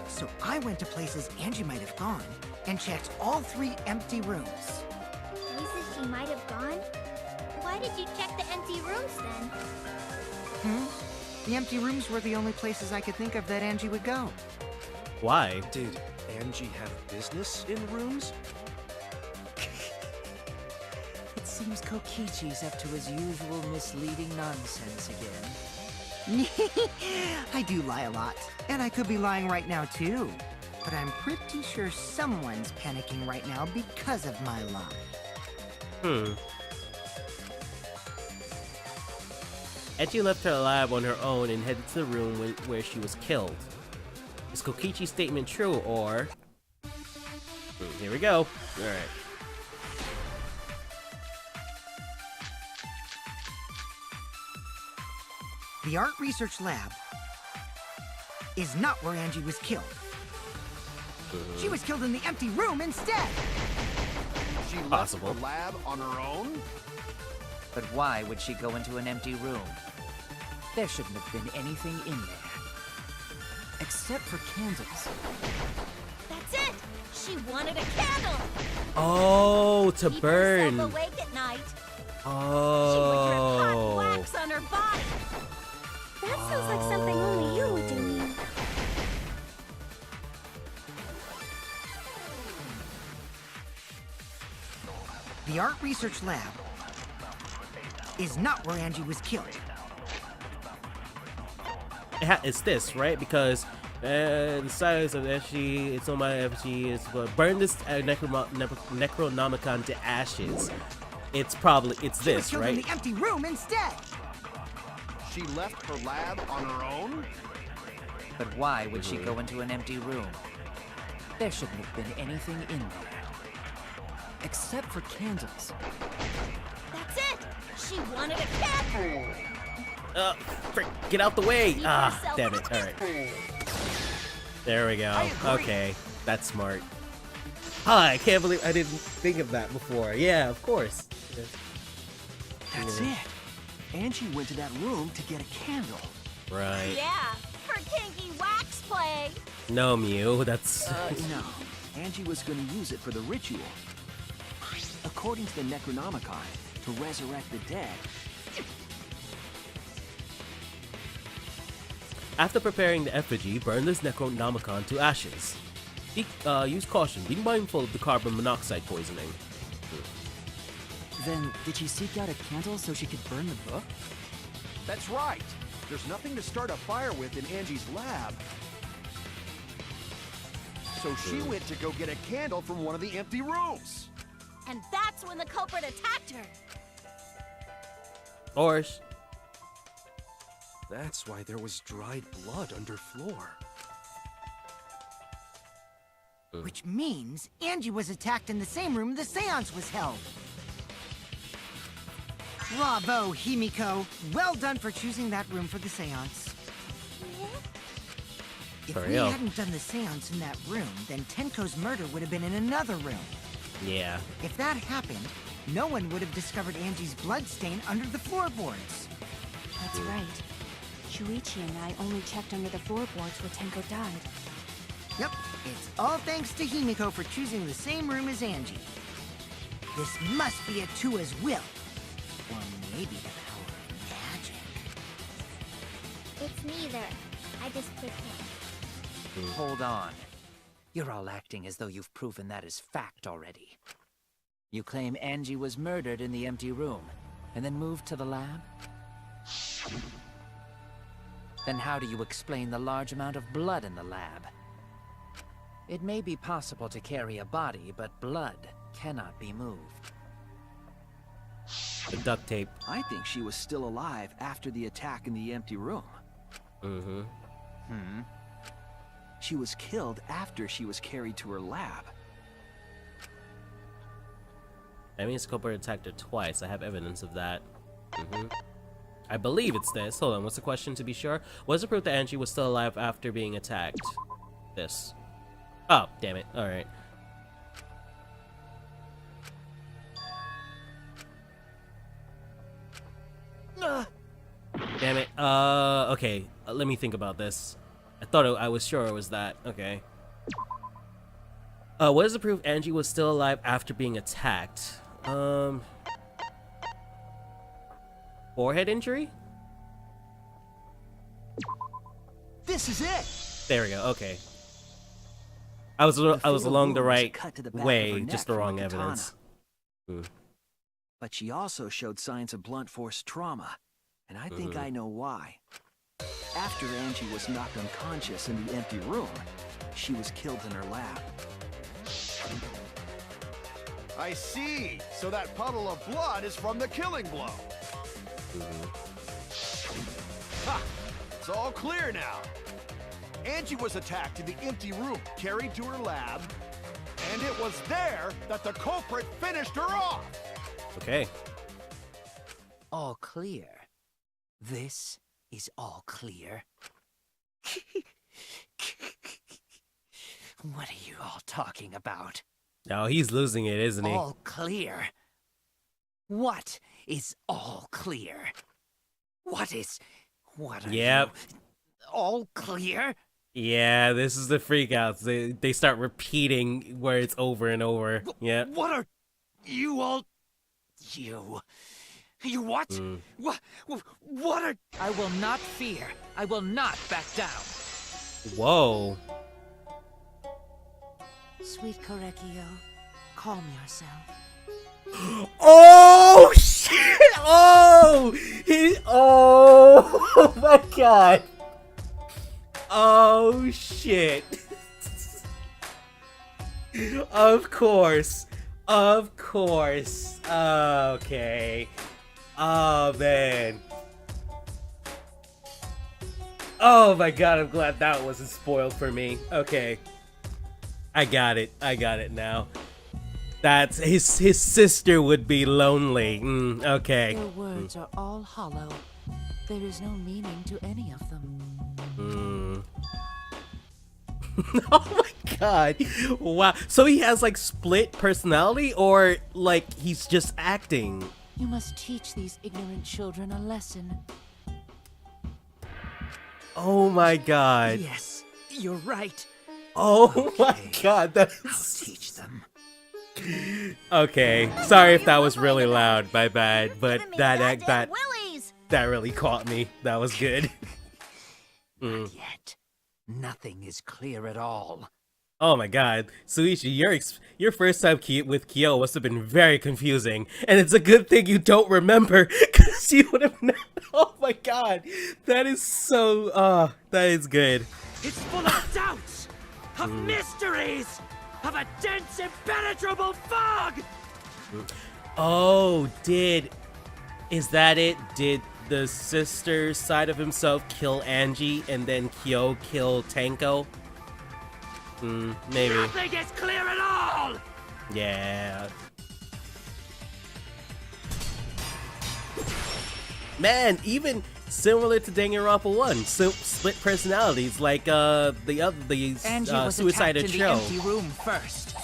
So I went to places Angie might have gone and checked all 3 empty rooms. Places she might have gone? Why did you check the empty rooms then? The empty rooms were the only places I could think of that Angie would go. Why? Did Angie have business in rooms? It seems Kokichi's up to his usual misleading nonsense again. I do lie a lot, and I could be lying right now too. But I'm pretty sure someone's panicking right now because of my lie. Angie left her lab on her own and headed to the room where she was killed. Is Kokichi's statement true, or... Here we go. Alright. The art research lab is not where Angie was killed. She was killed in the empty room instead. She left Possible. the lab on her own? But why would she go into an empty room? There shouldn't have been anything in there. Except for candles. That's it! She wanted a candle! Oh, to Keep burn. herself awake at night. She would Oh. drip hot wax on her body. That sounds like something only you would do, Mia. The art research lab is not where Angie was killed. It's this, right? Because the size of Angie, it's on my effigy, is burn this Necronomicon to ashes. It's probably, it's She was this, killed right? in the empty room instead. She left her lab on her own? But why would she go into an empty room? There shouldn't have been anything in there. Except for candles. That's it! She wanted a candle! Frick, get out the way! Keep Ah, yourself damn it, alright. There we go. Okay, that's smart. Ah, I can't believe I didn't think of that before. Yeah, of course. That's it. Angie went to that room to get a candle. Right. Yeah, her kinky wax play! No, Mew, that's... No. Angie was going to use it for the ritual. According to the Necronomicon, to resurrect the dead. After preparing the effigy, burn this Necronomicon to ashes. Use caution. Be mindful of the carbon monoxide poisoning. Then, did she seek out a candle so she could burn the book? That's right. There's nothing to start a fire with in Angie's lab. So she went to go get a candle from one of the empty rooms. And that's when the culprit attacked her! Or... That's why there was dried blood under floor. Which means Angie was attacked in the same room the seance was held. Bravo, Himiko. Well done for choosing that room for the seance. If we hadn't done the seance in that room, then Tenko's murder would have been in another room. Yeah. If that happened, no one would have discovered Angie's bloodstain under the floorboards. That's right. Shuichi and I only checked under the floorboards where Tenko died. Yep, it's all thanks to Himiko for choosing the same room as Angie. This must be Atua's will. Or maybe the power of magic. It's neither. I just pretend. Hold on. You're all acting as though you've proven that as fact already. You claim Angie was murdered in the empty room, and then moved to the lab? Then how do you explain the large amount of blood in the lab? It may be possible to carry a body, but blood cannot be moved. The duct tape. I think she was still alive after the attack in the empty room. She was killed after she was carried to her lab. That means Cooper attacked her twice. I have evidence of that. I believe it's this. Hold on, what's the question to be sure? What is the proof that Angie was still alive after being attacked? This. Oh, damn it. Alright. Damn it. Okay. Let me think about this. I thought I was sure it was that. Okay. What is the proof Angie was still alive after being attacked? Forehead injury? This is it! There we go, okay. I was along the right way, just the wrong evidence. But she also showed signs of blunt force trauma, and I think I know why. After Angie was knocked unconscious in the empty room, she was killed in her lab. I see. So that puddle of blood is from the killing blow. Ha! It's all clear now. Angie was attacked in the empty room, carried to her lab, and it was there that the culprit finished her off. Okay. All clear. This is all clear. What are you all talking about? No, he's losing it, isn't he? All clear. What is all clear? What are you? All clear? Yeah, this is the freakouts. They start repeating words over and over. Yeah. What are you all? You what? What are? I will not fear. I will not back down. Whoa. Sweet Korekio, calm yourself. Oh shit! Oh, oh my god! Oh shit! Of course, Okay. Oh man. Oh my god! I'm glad that wasn't spoiled for me. Okay. I got it now. That's his sister would be lonely. Okay. Their words are all hollow. There is no meaning to any of them. Oh my god. Wow. So he has like split personality, or like he's just acting? You must teach these ignorant children a lesson. Oh my god. Yes, you're right. Oh my god, I'll teach them. Okay, sorry if that was really loud, my bad, but that really caught me. That was good. Not yet. Nothing is clear at all. Oh my god, Suichi, your first time with Kyo must have been very confusing, and it's a good thing you don't remember, because you would have known. Oh my god, that is so, that is good. It's full of doubts, of mysteries, of a dense, impenetrable fog! Oh, is that it? Did the sister side of himself kill Angie, and then Kyo kill Tanko? Maybe. Nothing is clear at all! Yeah. Man, even similar to Danganronpa 1, split personalities like Angie was Suicide attacked in Show. the empty room first.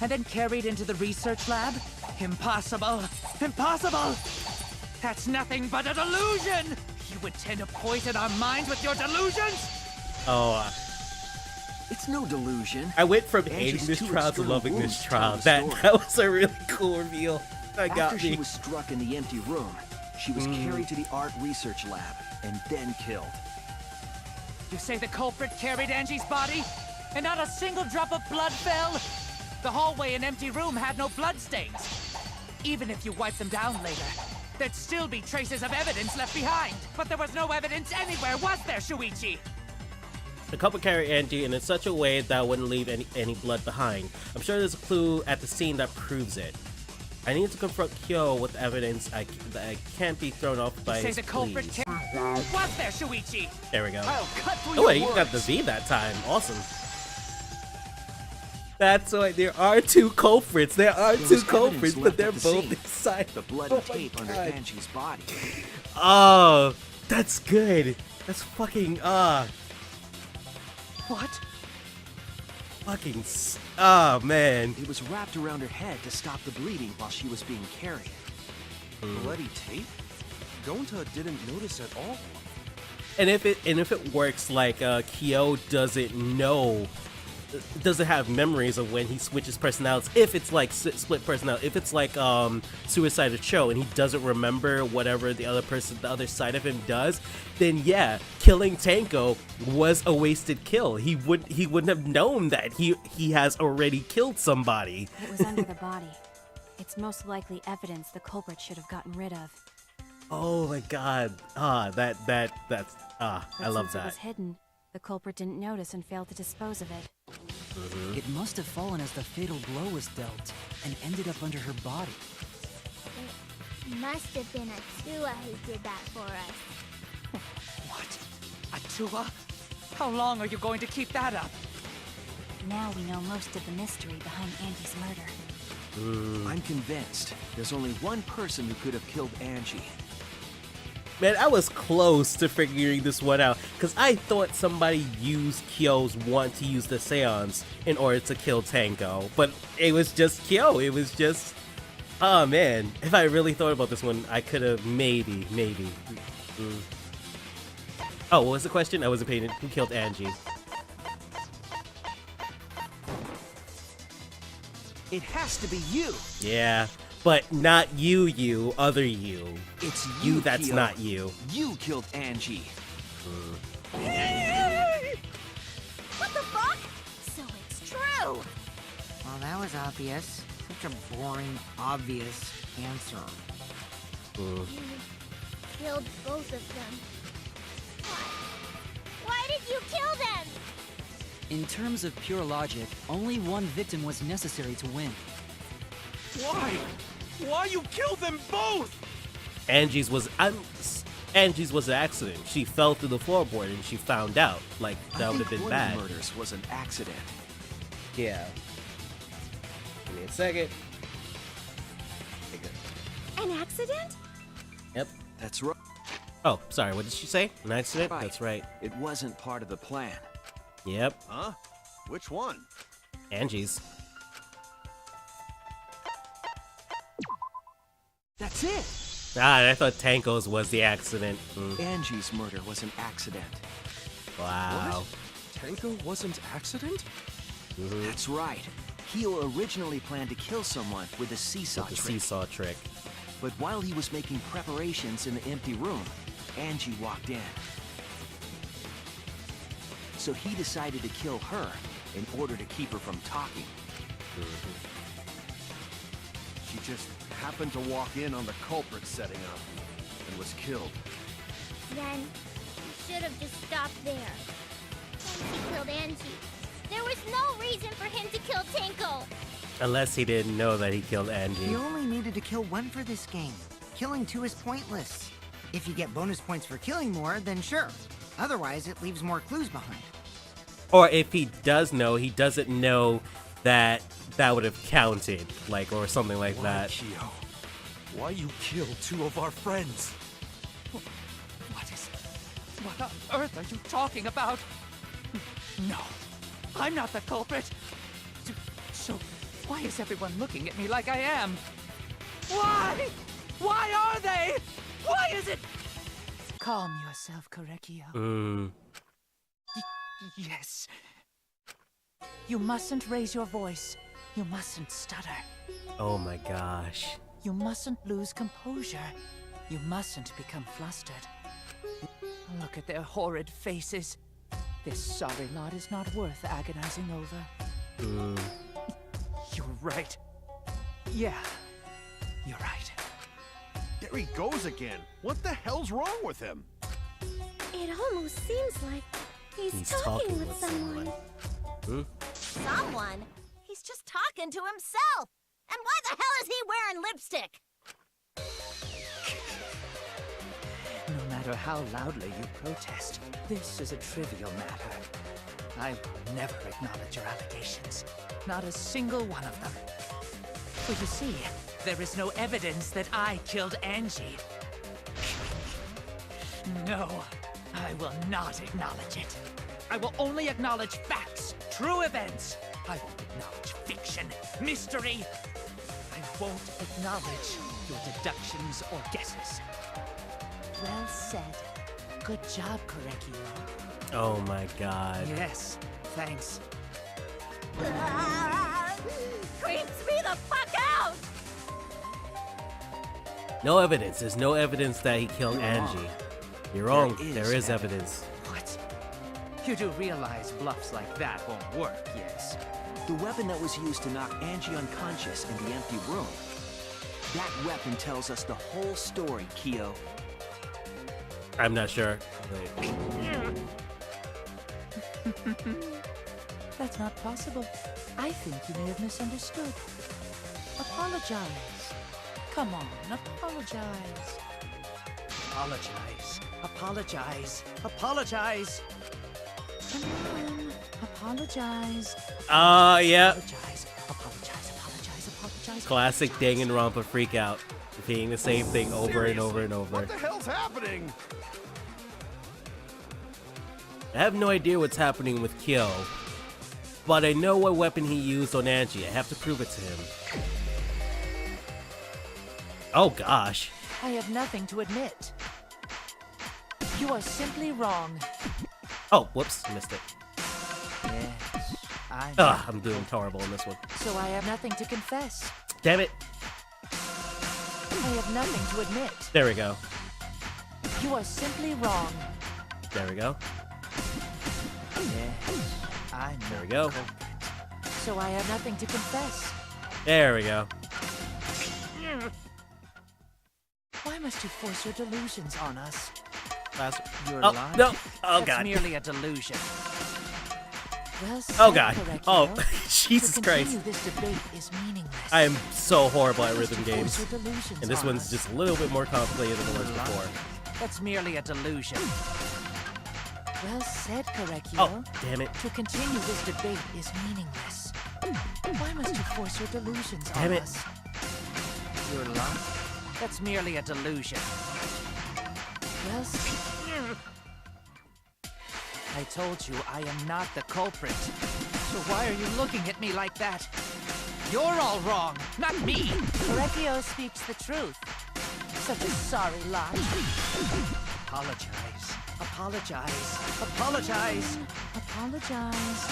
And then carried into the research lab? Impossible! Impossible! That's nothing but a delusion! You intend to poison our minds with your delusions? Oh, It's no delusion. I went from Angie's hating this two trial to external loving this wounds trial. tell the That story. was a really cool reveal. That got After she me. was struck in the empty room, she was carried to the art research lab and then killed. You say the culprit carried Angie's body? And not a single drop of blood fell? The hallway and empty room had no bloodstains. Even if you wipe them down later, there'd still be traces of evidence left behind. But there was no evidence anywhere, was there, Shuichi? The culprit carried Angie in such a way that wouldn't leave any blood behind. I'm sure there's a clue at the scene that proves it. I need to confront Kyo with evidence that I can't be thrown off by his the culprit pleas. was there, Shuichi? There we go. I'll cut through Oh your wait, you got the words. V that time. Awesome. That's why there are two culprits. There are There two was culprits, evidence but left they're at the both scene. inside. The bloody Oh my tape under God. Angie's body. Oh, that's good. That's fucking What? oh man. It was wrapped around her head to stop the bleeding while she was being carried. Bloody tape? Gonta didn't notice at all. And if it works like Kyo doesn't have memories of when he switches personalities. If it's like split personality, if it's like Suicide of Cho and he doesn't remember whatever the other side of him does, then yeah, killing Tanko was a wasted kill. He wouldn't have known that he has already killed somebody. It was under the body. It's most likely evidence the culprit should have gotten rid of. Oh my god. That's But I love since it that. was hidden, the culprit didn't notice and failed to dispose of it. It must have fallen as the fatal blow was dealt and ended up under her body. It must have been Atua who did that for us. What? Atua? How long are you going to keep that up? Now we know most of the mystery behind Angie's murder. I'm convinced there's only one person who could have killed Angie. Man, I was close to figuring this one out, because I thought somebody used Kyo's want to use the seance in order to kill Tanko, but it was just Kyo. It was just... Oh man, if I really thought about this one, I could have maybe. Oh, what was the question? I wasn't paying it. Who killed Angie? It has to be you. Yeah, but not you, other you. It's You you, that's Kyo. not you. You killed Angie. What the fuck? So it's true. Well, that was obvious. Such a boring, obvious answer. You killed both of them. Why did you kill them? In terms of pure logic, only one victim was necessary to win. Why? Why you killed them both? Angie's was an accident. She fell through the floorboard and she found out. Like, that would have been one bad. of the murders was an accident. Yeah. Give me a second. An accident? Yep. That's right. Oh, sorry, what did she say? An accident? Right. That's right. It wasn't part of the plan. Yep. Huh? Which one? Angie's. That's it. I thought Tanko's was the accident. Angie's murder was an accident. Wow. Tanko wasn't accident? That's right. Kyo originally planned to kill someone with a seesaw The trick. seesaw trick. But while he was making preparations in the empty room, Angie walked in. So he decided to kill her in order to keep her from talking. She just happened to walk in on the culprit setting up and was killed. Then you should have just stopped there. Once he killed Angie, there was no reason for him to kill Tanko. Unless he didn't know that he killed You Angie. only needed to kill one for this game. Killing two is pointless. If you get bonus points for killing more, then sure. Otherwise, it leaves more clues behind. Or if he does know, he doesn't know that that would have counted, like, or something like Why, that. Kyo? Why you killed two of our friends? What on earth are you talking about? No, I'm not the culprit. So why is everyone looking at me like I am? Why? Why are they? Why is it? Calm yourself, Korekio. Yes. You mustn't raise your voice. You mustn't stutter. Oh my gosh. You mustn't lose composure. You mustn't become flustered. Look at their horrid faces. This sorry lot is not worth agonizing over. You're right. Yeah, you're right. There he goes again. What the hell's wrong with him? It almost seems like he's talking with someone. Someone? He's just talking to himself. And why the hell is he wearing lipstick? No matter how loudly you protest, this is a trivial matter. I will never acknowledge your allegations. Not a single one of them. For you see, there is no evidence that I killed Angie. No, I will not acknowledge it. I will only acknowledge facts, true events. I won't acknowledge fiction, mystery. I won't acknowledge your deductions or guesses. Well said. Good job, Korekio. Oh my god. Yes, thanks. Creeps me the fuck out! No evidence. There's no evidence that he killed Angie. You're wrong. There is evidence. What? You do realize bluffs like that won't work, yes? The weapon that was used to knock Angie unconscious in the empty room. That weapon tells us the whole story, Kyo. I'm not sure. That's not possible. I think you may have misunderstood. Apologize. Come on, apologize. Apologize. Apologize. Apologize. Come on, apologize. Yeah. Apologize. Apologize. Apologize. Apologize. Classic Danganronpa freak out. Repeating the same thing over and over and over. What the hell's happening? I have no idea what's happening with Kyo, but I know what weapon he used on Angie. I have to prove it to him. Oh gosh. I have nothing to admit. You are simply wrong. Oh, whoops, missed it. Yes, I know. Ugh, I'm doing horrible in this one. So I have nothing to confess. Damn it. I have nothing to admit. There we go. You are simply wrong. There we go. Yes, I know. There we go. So I have nothing to confess. There we go. Why must you force your delusions on us? Your Oh, lie? no. Oh, That's God. merely a delusion. Well said, Oh, God. Korekio. Oh, Jesus To Christ. continue this debate is meaningless. I am so horrible at Why must rhythm you games. force your delusions And this on one's us? just a little bit more complicated than the ones before. That's merely a delusion. Well said, Korekio. Oh, damn it. To continue this debate is meaningless. Why must you force your delusions Damn on it. us? Your lie? That's merely a delusion. Well said. I told you I am not the culprit. So why are you looking at me like that? You're all wrong, not me! Korekio speaks the truth. Such a sorry lot. Apologize. Apologize. Apologize. Apologize. Apologize.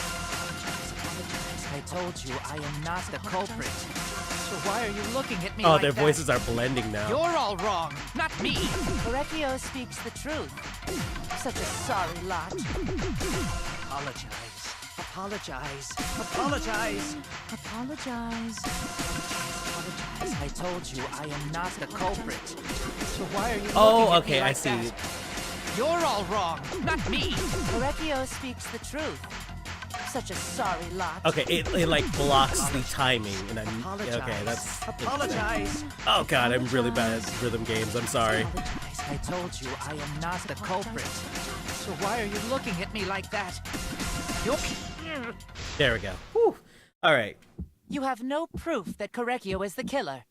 I told you I am not the culprit. So why are you looking at me Oh, like their that? voices are blending now. You're all wrong, not me! Korekio speaks the truth. Such a sorry lot. Apologize. Apologize. Apologize. Apologize. Apologize. I told you I am not the culprit. So why are you looking Oh, at me okay, like I see. that? You're all wrong, not me! Korekio speaks the truth. Such a sorry lot. Okay, it like blocks the timing, and I'm Apologize. okay. That's Apologize. Oh god, I'm really bad at rhythm games. I'm sorry. Apologize. I told you I am not the culprit. So why are you looking at me like that? There we go. Whew. All right. You have no proof that Korekio is the killer.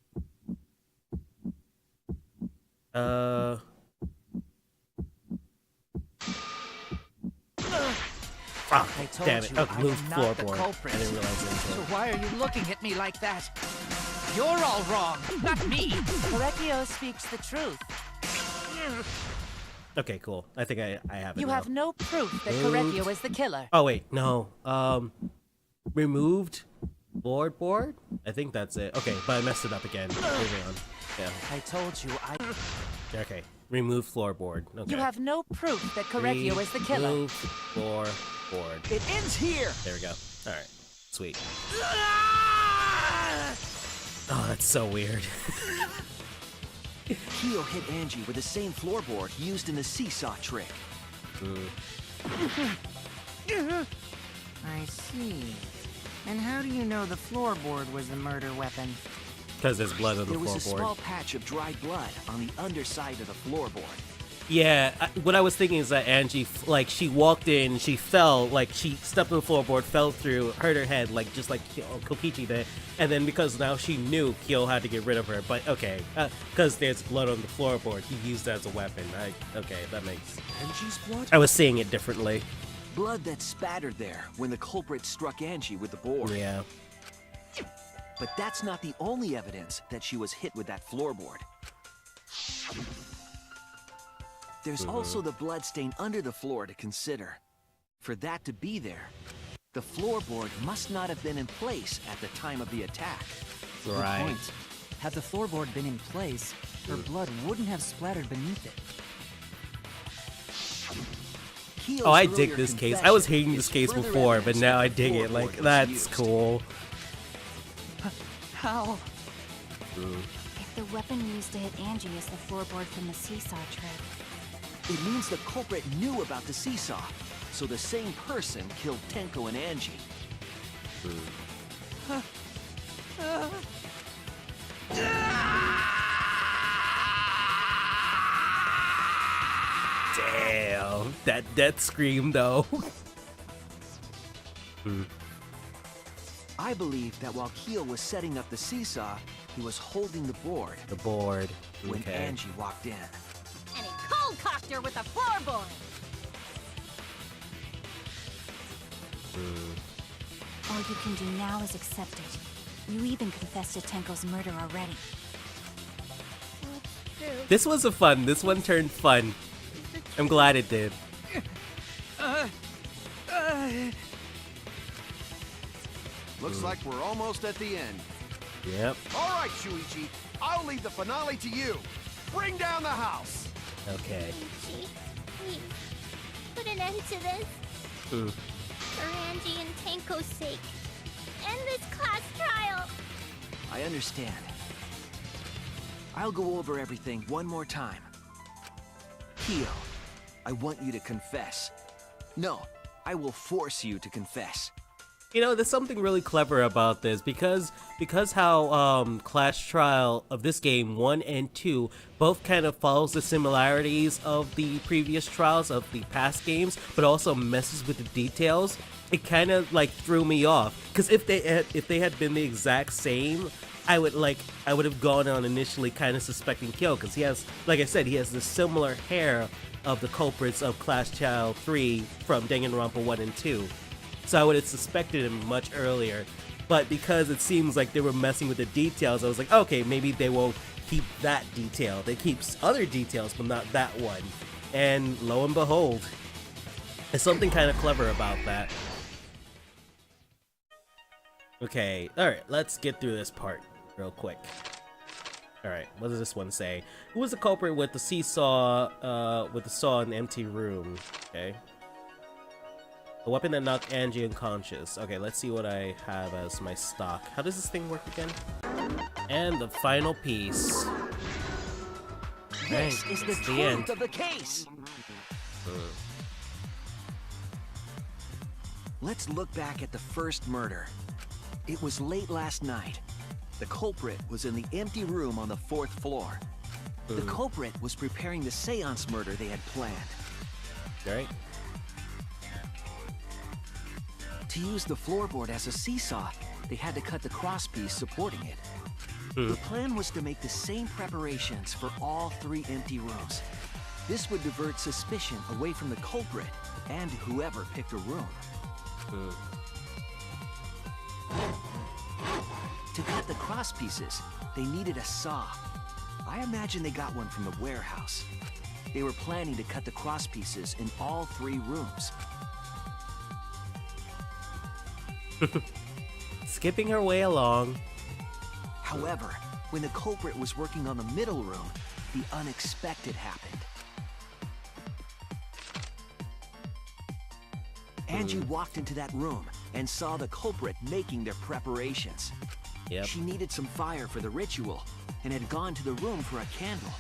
Oh, I told damn it. you Oh, I moved am not the floorboard. culprit. I didn't realize it. So why are you looking at me like that? You're all wrong, not me. Korekio speaks the truth. Okay, cool. I think I have it You now. have no proof that Moved. Korekio is the killer. Oh wait, no. Removed Board? I think that's it. Okay, but I messed it up again. Moving on. Yeah. I told you Okay. Remove floorboard. Okay. You have no proof that Correggio is the killer. Remove floorboard. It ends here! There we go. Alright. Sweet. Oh, that's so weird. Kyo hit Angie with the same floorboard used in the seesaw trick. I see. And how do you know the floorboard was the murder weapon? Because there's blood on the There was a floorboard. small patch of dried blood on the underside of the floorboard. Yeah, what I was thinking is that Angie, like, she walked in, she fell, like, she stepped on the floorboard, fell through, hurt her head, like, just like Kokichi did, and then because now she knew Kyo had to get rid of her, but okay, because there's blood on the floorboard, he used that as a weapon. Okay, that makes... Angie's blood? I was seeing it differently. Blood that spattered there when the culprit struck Angie with the board. Yeah. But that's not the only evidence that she was hit with that floorboard. There's also the blood stain under the floor to consider. For that to be there, the floorboard must not have been in place at the time of the attack. Right. Good point. Had the floorboard been in place, her blood wouldn't have splattered beneath it. Kyo's Oh, I dig earlier this case. I was confession hating this is case further before, but evidence now that I the dig it. floorboard Like, was that's used. cool. How? If the weapon used to hit Angie is the floorboard from the seesaw trick, It means the culprit knew about the seesaw, so the same person killed Tenko and Angie. Damn. That death scream, though. I believe that while Kyo was setting up the seesaw, he was holding the board The board. when Okay. Angie walked in. And he cold-cocked her with a floorboard. all you can do now is accept it. You even confessed to Tenko's murder already. This was a fun. This one turned fun. I'm glad it did. Looks like we're almost at the end. Yep. All right, Shuichi, I'll leave the finale to you. Bring down the house. Okay. Ichi, please, put an end to this. For Angie and Tenko's sake. End this class trial. I understand. I'll go over everything one more time. Kyo, I want you to confess. No, I will force you to confess. You know, there's something really clever about this because how Clash Trial of this game 1 and 2 both kind of follows the similarities of the previous trials of the past games, but also messes with the details. It kind of like threw me off because if they had been the exact same, I would have gone on initially kind of suspecting Kyo because he has, like I said, he has the similar hair of the culprits of Clash Trial 3 from Danganronpa 1 and 2. So I would have suspected him much earlier, but because it seems like they were messing with the details, I was like, okay, maybe they won't keep that detail. They keep other details, but not that one. And lo and behold, there's something kind of clever about that. Okay, alright, let's get through this part real quick. Alright, what does this one say? Who was the culprit with the seesaw, with the saw in the empty room? Okay. The weapon that knocked Angie unconscious. Okay, let's see what I have as my stock. How does this thing work again? And the final piece. This Right, is the it's truth end. of the case. Let's look back at the first murder. It was late last night. The culprit was in the empty room on the 4th floor. The culprit was preparing the seance murder they had planned. Right? To use the floorboard as a seesaw, they had to cut the crosspiece supporting it. The plan was to make the same preparations for all 3 empty rooms. This would divert suspicion away from the culprit and whoever picked a room. To cut the crosspieces, they needed a saw. I imagine they got one from the warehouse. They were planning to cut the crosspieces in all 3 rooms. skipping her way along. However, when the culprit was working on the middle room, the unexpected happened. Angie walked into that room and saw the culprit making their preparations. Yep. She needed some fire for the ritual and had gone to the room for a candle.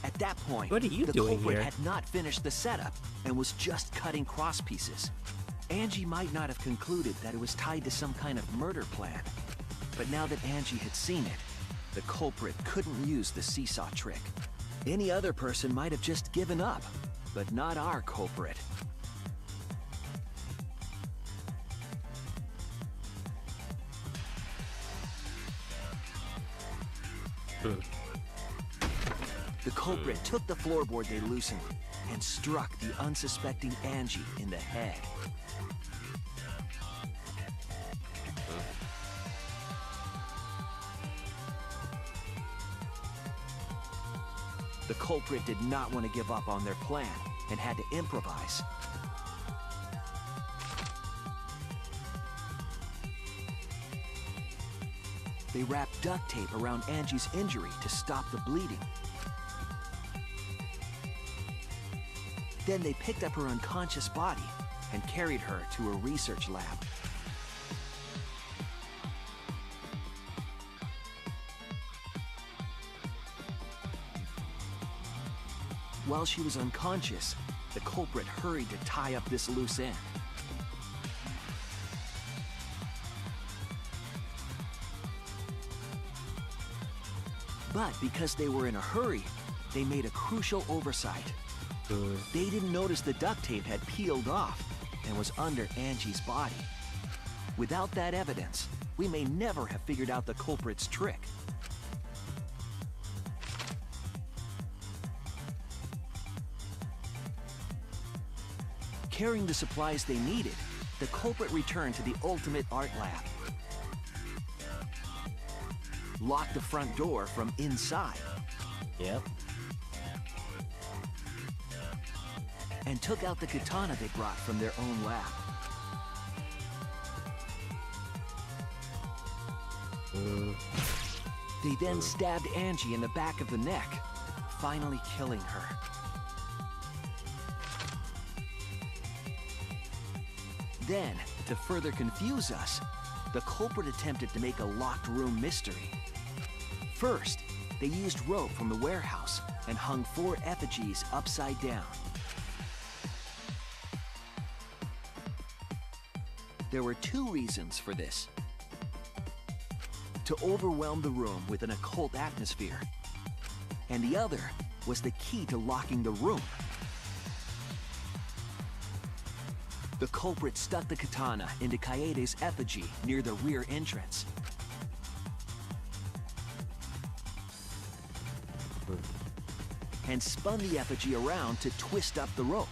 At that point, What are you the doing culprit here? had not finished the setup and was just cutting cross pieces. Angie might not have concluded that it was tied to some kind of murder plan. But now that Angie had seen it, the culprit couldn't use the seesaw trick. Any other person might have just given up, but not our culprit. The culprit took the floorboard they loosened and struck the unsuspecting Angie in the head. The culprit did not want to give up on their plan and had to improvise. They wrapped duct tape around Angie's injury to stop the bleeding. Then they picked up her unconscious body and carried her to a research lab. While she was unconscious, the culprit hurried to tie up this loose end. But because they were in a hurry, they made a crucial oversight. They didn't notice the duct tape had peeled off and was under Angie's body. Without that evidence, we may never have figured out the culprit's trick. Carrying the supplies they needed, the culprit returned to the ultimate art lab. Locked the front door from inside. Yep. And took out the katana they brought from their own lab. They then stabbed Angie in the back of the neck, finally killing her. Then, to further confuse us, the culprit attempted to make a locked room mystery. First, they used rope from the warehouse and hung 4 effigies upside down. There were 2 reasons for this. To overwhelm the room with an occult atmosphere. And the other was the key to locking the room. The culprit stuck the katana into Kaede's effigy near the rear entrance. And spun the effigy around to twist up the rope.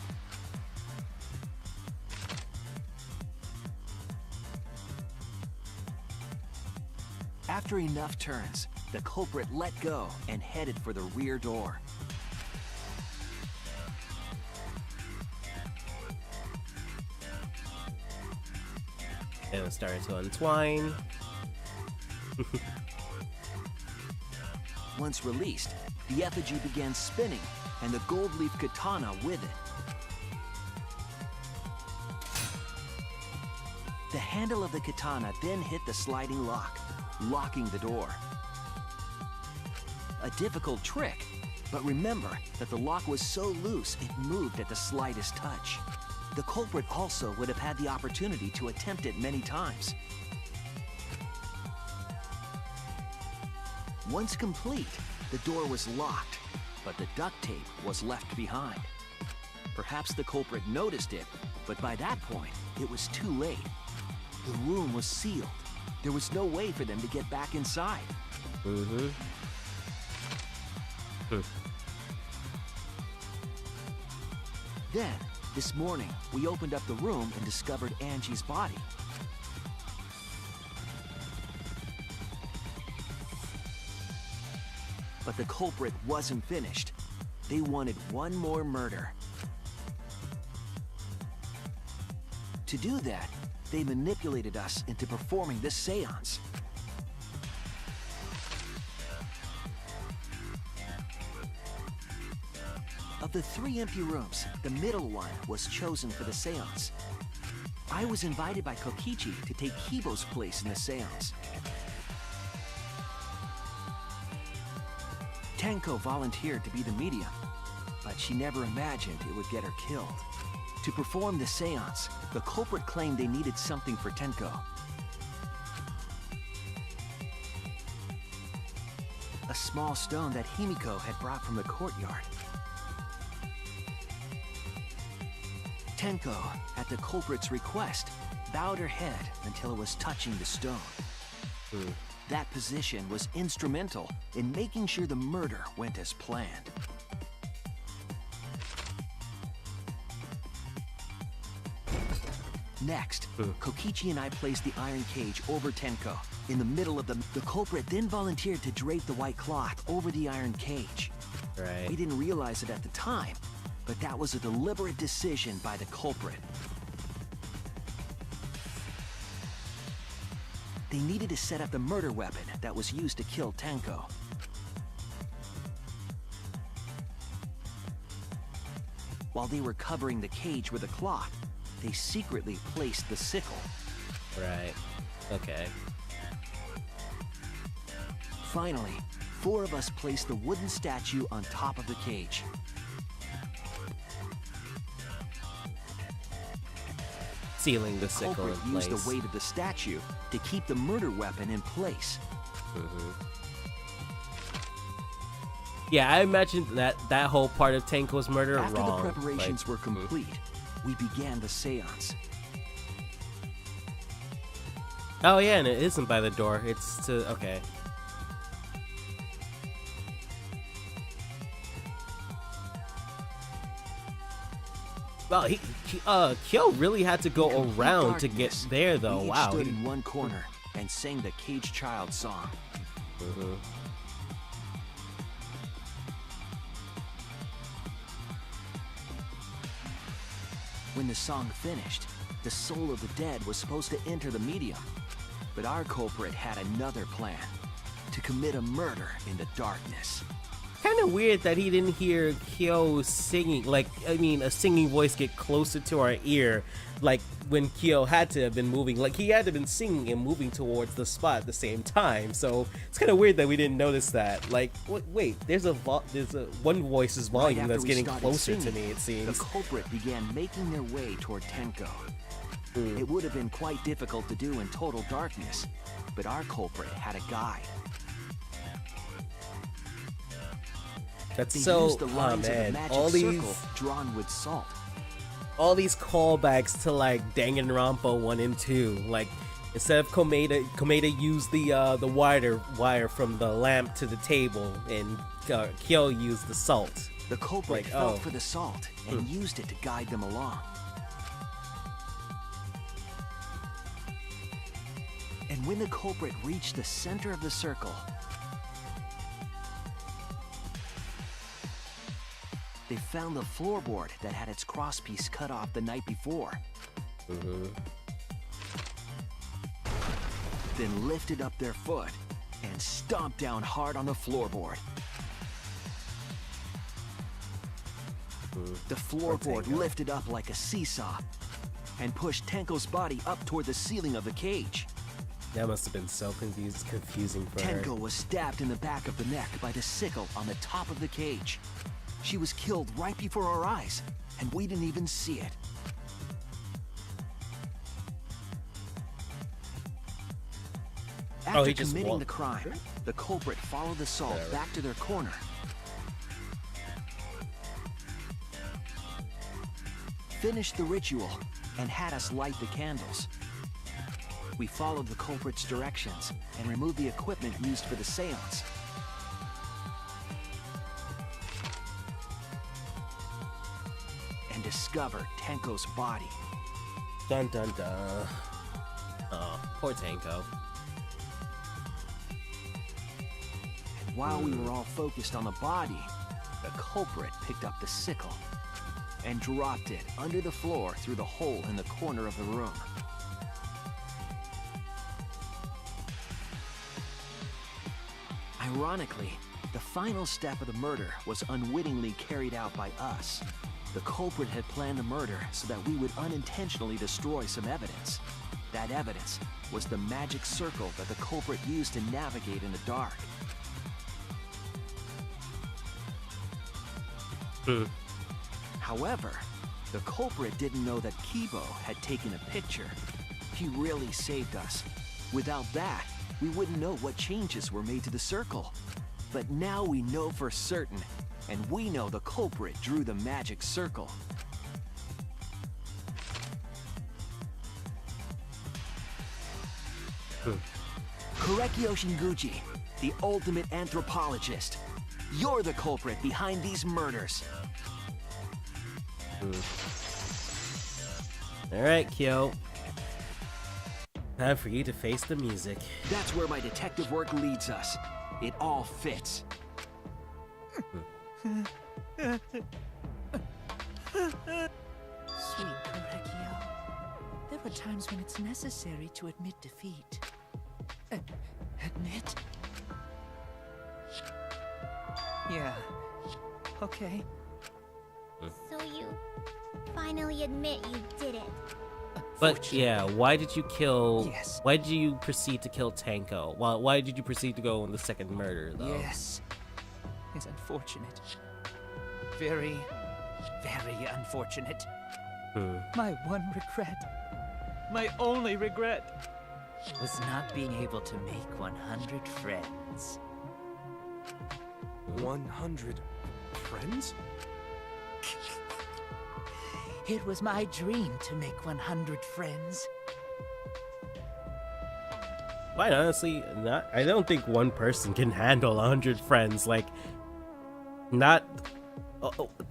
After enough turns, the culprit let go and headed for the rear door. And it's starting to untwine. Once released, the effigy began spinning, and the gold leaf katana with it. The handle of the katana then hit the sliding lock, locking the door. A difficult trick, but remember that the lock was so loose it moved at the slightest touch. The culprit also would have had the opportunity to attempt it many times. Once complete, the door was locked, but the duct tape was left behind. Perhaps the culprit noticed it, but by that point, it was too late. The room was sealed. There was no way for them to get back inside. Then, this morning, we opened up the room and discovered Angie's body. But the culprit wasn't finished. They wanted one more murder. To do that, They manipulated us into performing this seance. Of the 3 empty rooms, the middle one was chosen for the seance. I was invited by Kokichi to take Kibo's place in the seance. Tenko volunteered to be the medium, but she never imagined it would get her killed. To perform the seance, the culprit claimed they needed something for Tenko. A small stone that Himiko had brought from the courtyard. Tenko, at the culprit's request, bowed her head until it was touching the stone. That position was instrumental in making sure the murder went as planned. Next, Kokichi and I placed the iron cage over Tenko, in the middle of the culprit then volunteered to drape the white cloth over the iron cage. Right. We didn't realize it at the time, but that was a deliberate decision by the culprit. They needed to set up the murder weapon that was used to kill Tenko. While they were covering the cage with a cloth, they secretly placed the sickle. Right. Okay. Finally, 4 of us placed the wooden statue on top of the cage. Sealing the sickle Culprit in place. used the weight of the statue to keep the murder weapon in place. Yeah, I imagined that whole part of Tenko's murder After wrong. the preparations were complete, we began the seance. Oh yeah, and it isn't by the door. It's to okay. Well, Kyo really had to go around to get there, though. We each Wow. stood in one corner and sang the Caged Child song. When the song finished, the soul of the dead was supposed to enter the medium. But our culprit had another plan, to commit a murder in the darkness. Kind of weird that he didn't hear Kyo singing. Like, I mean, a singing voice get closer to our ear. Like, when Kyo had to have been moving. Like, he had to have been singing and moving towards the spot at the same time. So, it's kind of weird that we didn't notice that. Like, wait, there's a one voice's volume that's getting closer to me, it seems. The culprit began making their way toward Tenko. It would have been quite difficult to do in total darkness, but our culprit had a guide. That's They so, used the lines of the man, magic all circle these drawn with salt. callbacks to like Danganronpa 1 and 2. Like, instead of Komeda used the wire from the lamp to the table, and Kyo used the salt. The culprit Like, felt for the salt and used it to guide them along. And when the culprit reached the center of the circle, they found the floorboard that had its crosspiece cut off the night before. Then lifted up their foot and stomped down hard on the floorboard. The floorboard lifted up like a seesaw and pushed Tenko's body up toward the ceiling of the cage. That must have been so confusing for her. Tenko was stabbed in the back of the neck by the sickle on the top of the cage. She was killed right before our eyes, and we didn't even see it. After committing the crime, the culprit followed the salt back to their corner. Finished the ritual and had us light the candles. We followed the culprit's directions and removed the equipment used for the seance. And discovered Tenko's body. Dun dun dun. Oh, poor Tenko. And while we were all focused on the body, the culprit picked up the sickle and dropped it under the floor through the hole in the corner of the room. Ironically, the final step of the murder was unwittingly carried out by us. The culprit had planned the murder so that we would unintentionally destroy some evidence. That evidence was the magic circle that the culprit used to navigate in the dark. However, the culprit didn't know that Kibo had taken a picture. He really saved us. Without that, we wouldn't know what changes were made to the circle. But now we know for certain, and we know the culprit drew the magic circle. Korekio Shinguchi, the ultimate anthropologist. You're the culprit behind these murders. Alright, Kyo. Time for you to face the music. That's where my detective work leads us. It all fits. Sweet Korekio. There are times when it's necessary to admit defeat. Admit? Yeah. Okay. So you finally admit you did it. But yeah, why did you kill? Yes. Why did you proceed to kill Tanko? Why did you proceed to go on the second murder, though? Yes. It's unfortunate. Very, very unfortunate. My one regret, my only regret, was not being able to make 100 friends. 100 friends? It was my dream to make 100 friends. Quite honestly, I don't think one person can handle 100 friends. Like, not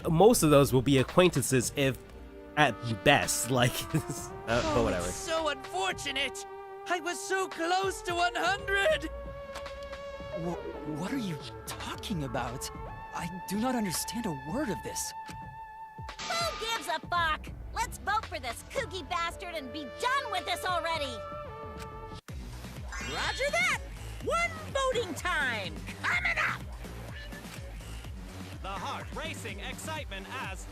most of those will be acquaintances, if at best. Like, but whatever. It's so unfortunate. I was so close to 100. What are you talking about? I do not understand a word of this. Who gives a fuck? Let's vote for this kooky bastard and be done with this already! Roger that! One voting time! Coming up! The heart racing excitement as...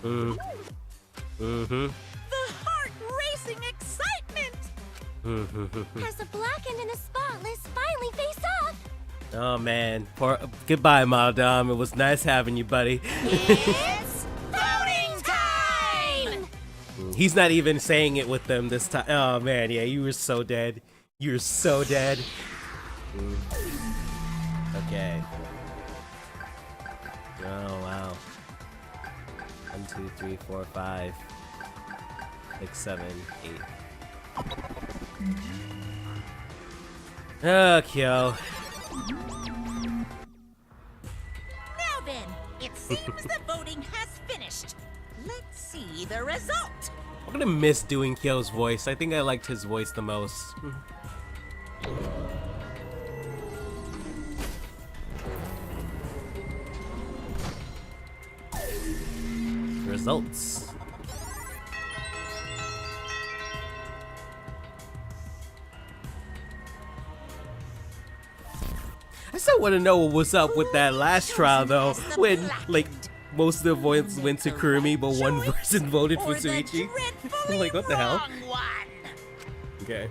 The heart racing excitement! As a blackened and a spotless finally face off. Oh man, goodbye, Madame. It was nice having you, buddy. It's voting time! He's not even saying it with them this time. Oh man, yeah, you were so dead. You're so dead. Okay. Oh wow. 1, 2, 3, 4, 5, 6, 7, 8. Oh, Kyo. Now then, it seems the voting has finished. Let's see the result. I'm gonna miss doing Kyo's voice. I think I liked his voice the most. Results. I still want to know what was up with that last trial, though, when, like, most of the votes went to Kurumi, but one person voted for Suichi. I'm like, what the hell? Okay.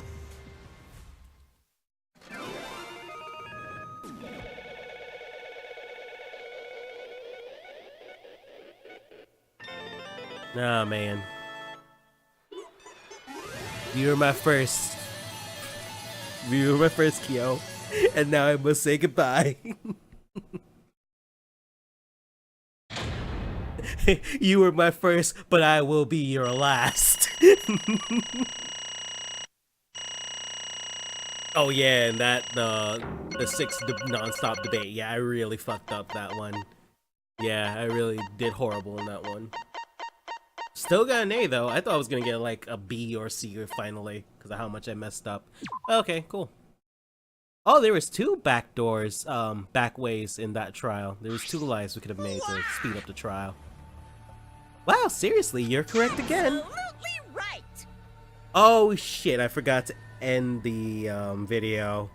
Nah, man. You were my first. You were my first, Kyo. And now I must say goodbye. You were my first, but I will be your last. Oh yeah, and that the sixth non-stop debate. Yeah, I really fucked up that one. Yeah, I really did horrible in that one. Still got an A though. I thought I was gonna get like a B or C finally because of how much I messed up. Okay, cool. Oh, there was 2 back doors, back ways in that trial. There was 2 lives we could have made to speed up the trial. Wow, seriously, you're correct again. Absolutely right. Oh shit, I forgot to end the video.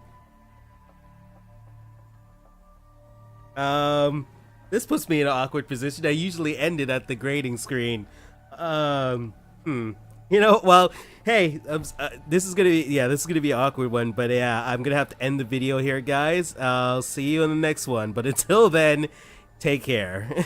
This puts me in an awkward position. I usually end it at the grading screen. You know, well, hey, this is gonna be an awkward one, but yeah, I'm gonna have to end the video here, guys. I'll see you in the next one, but until then, take care.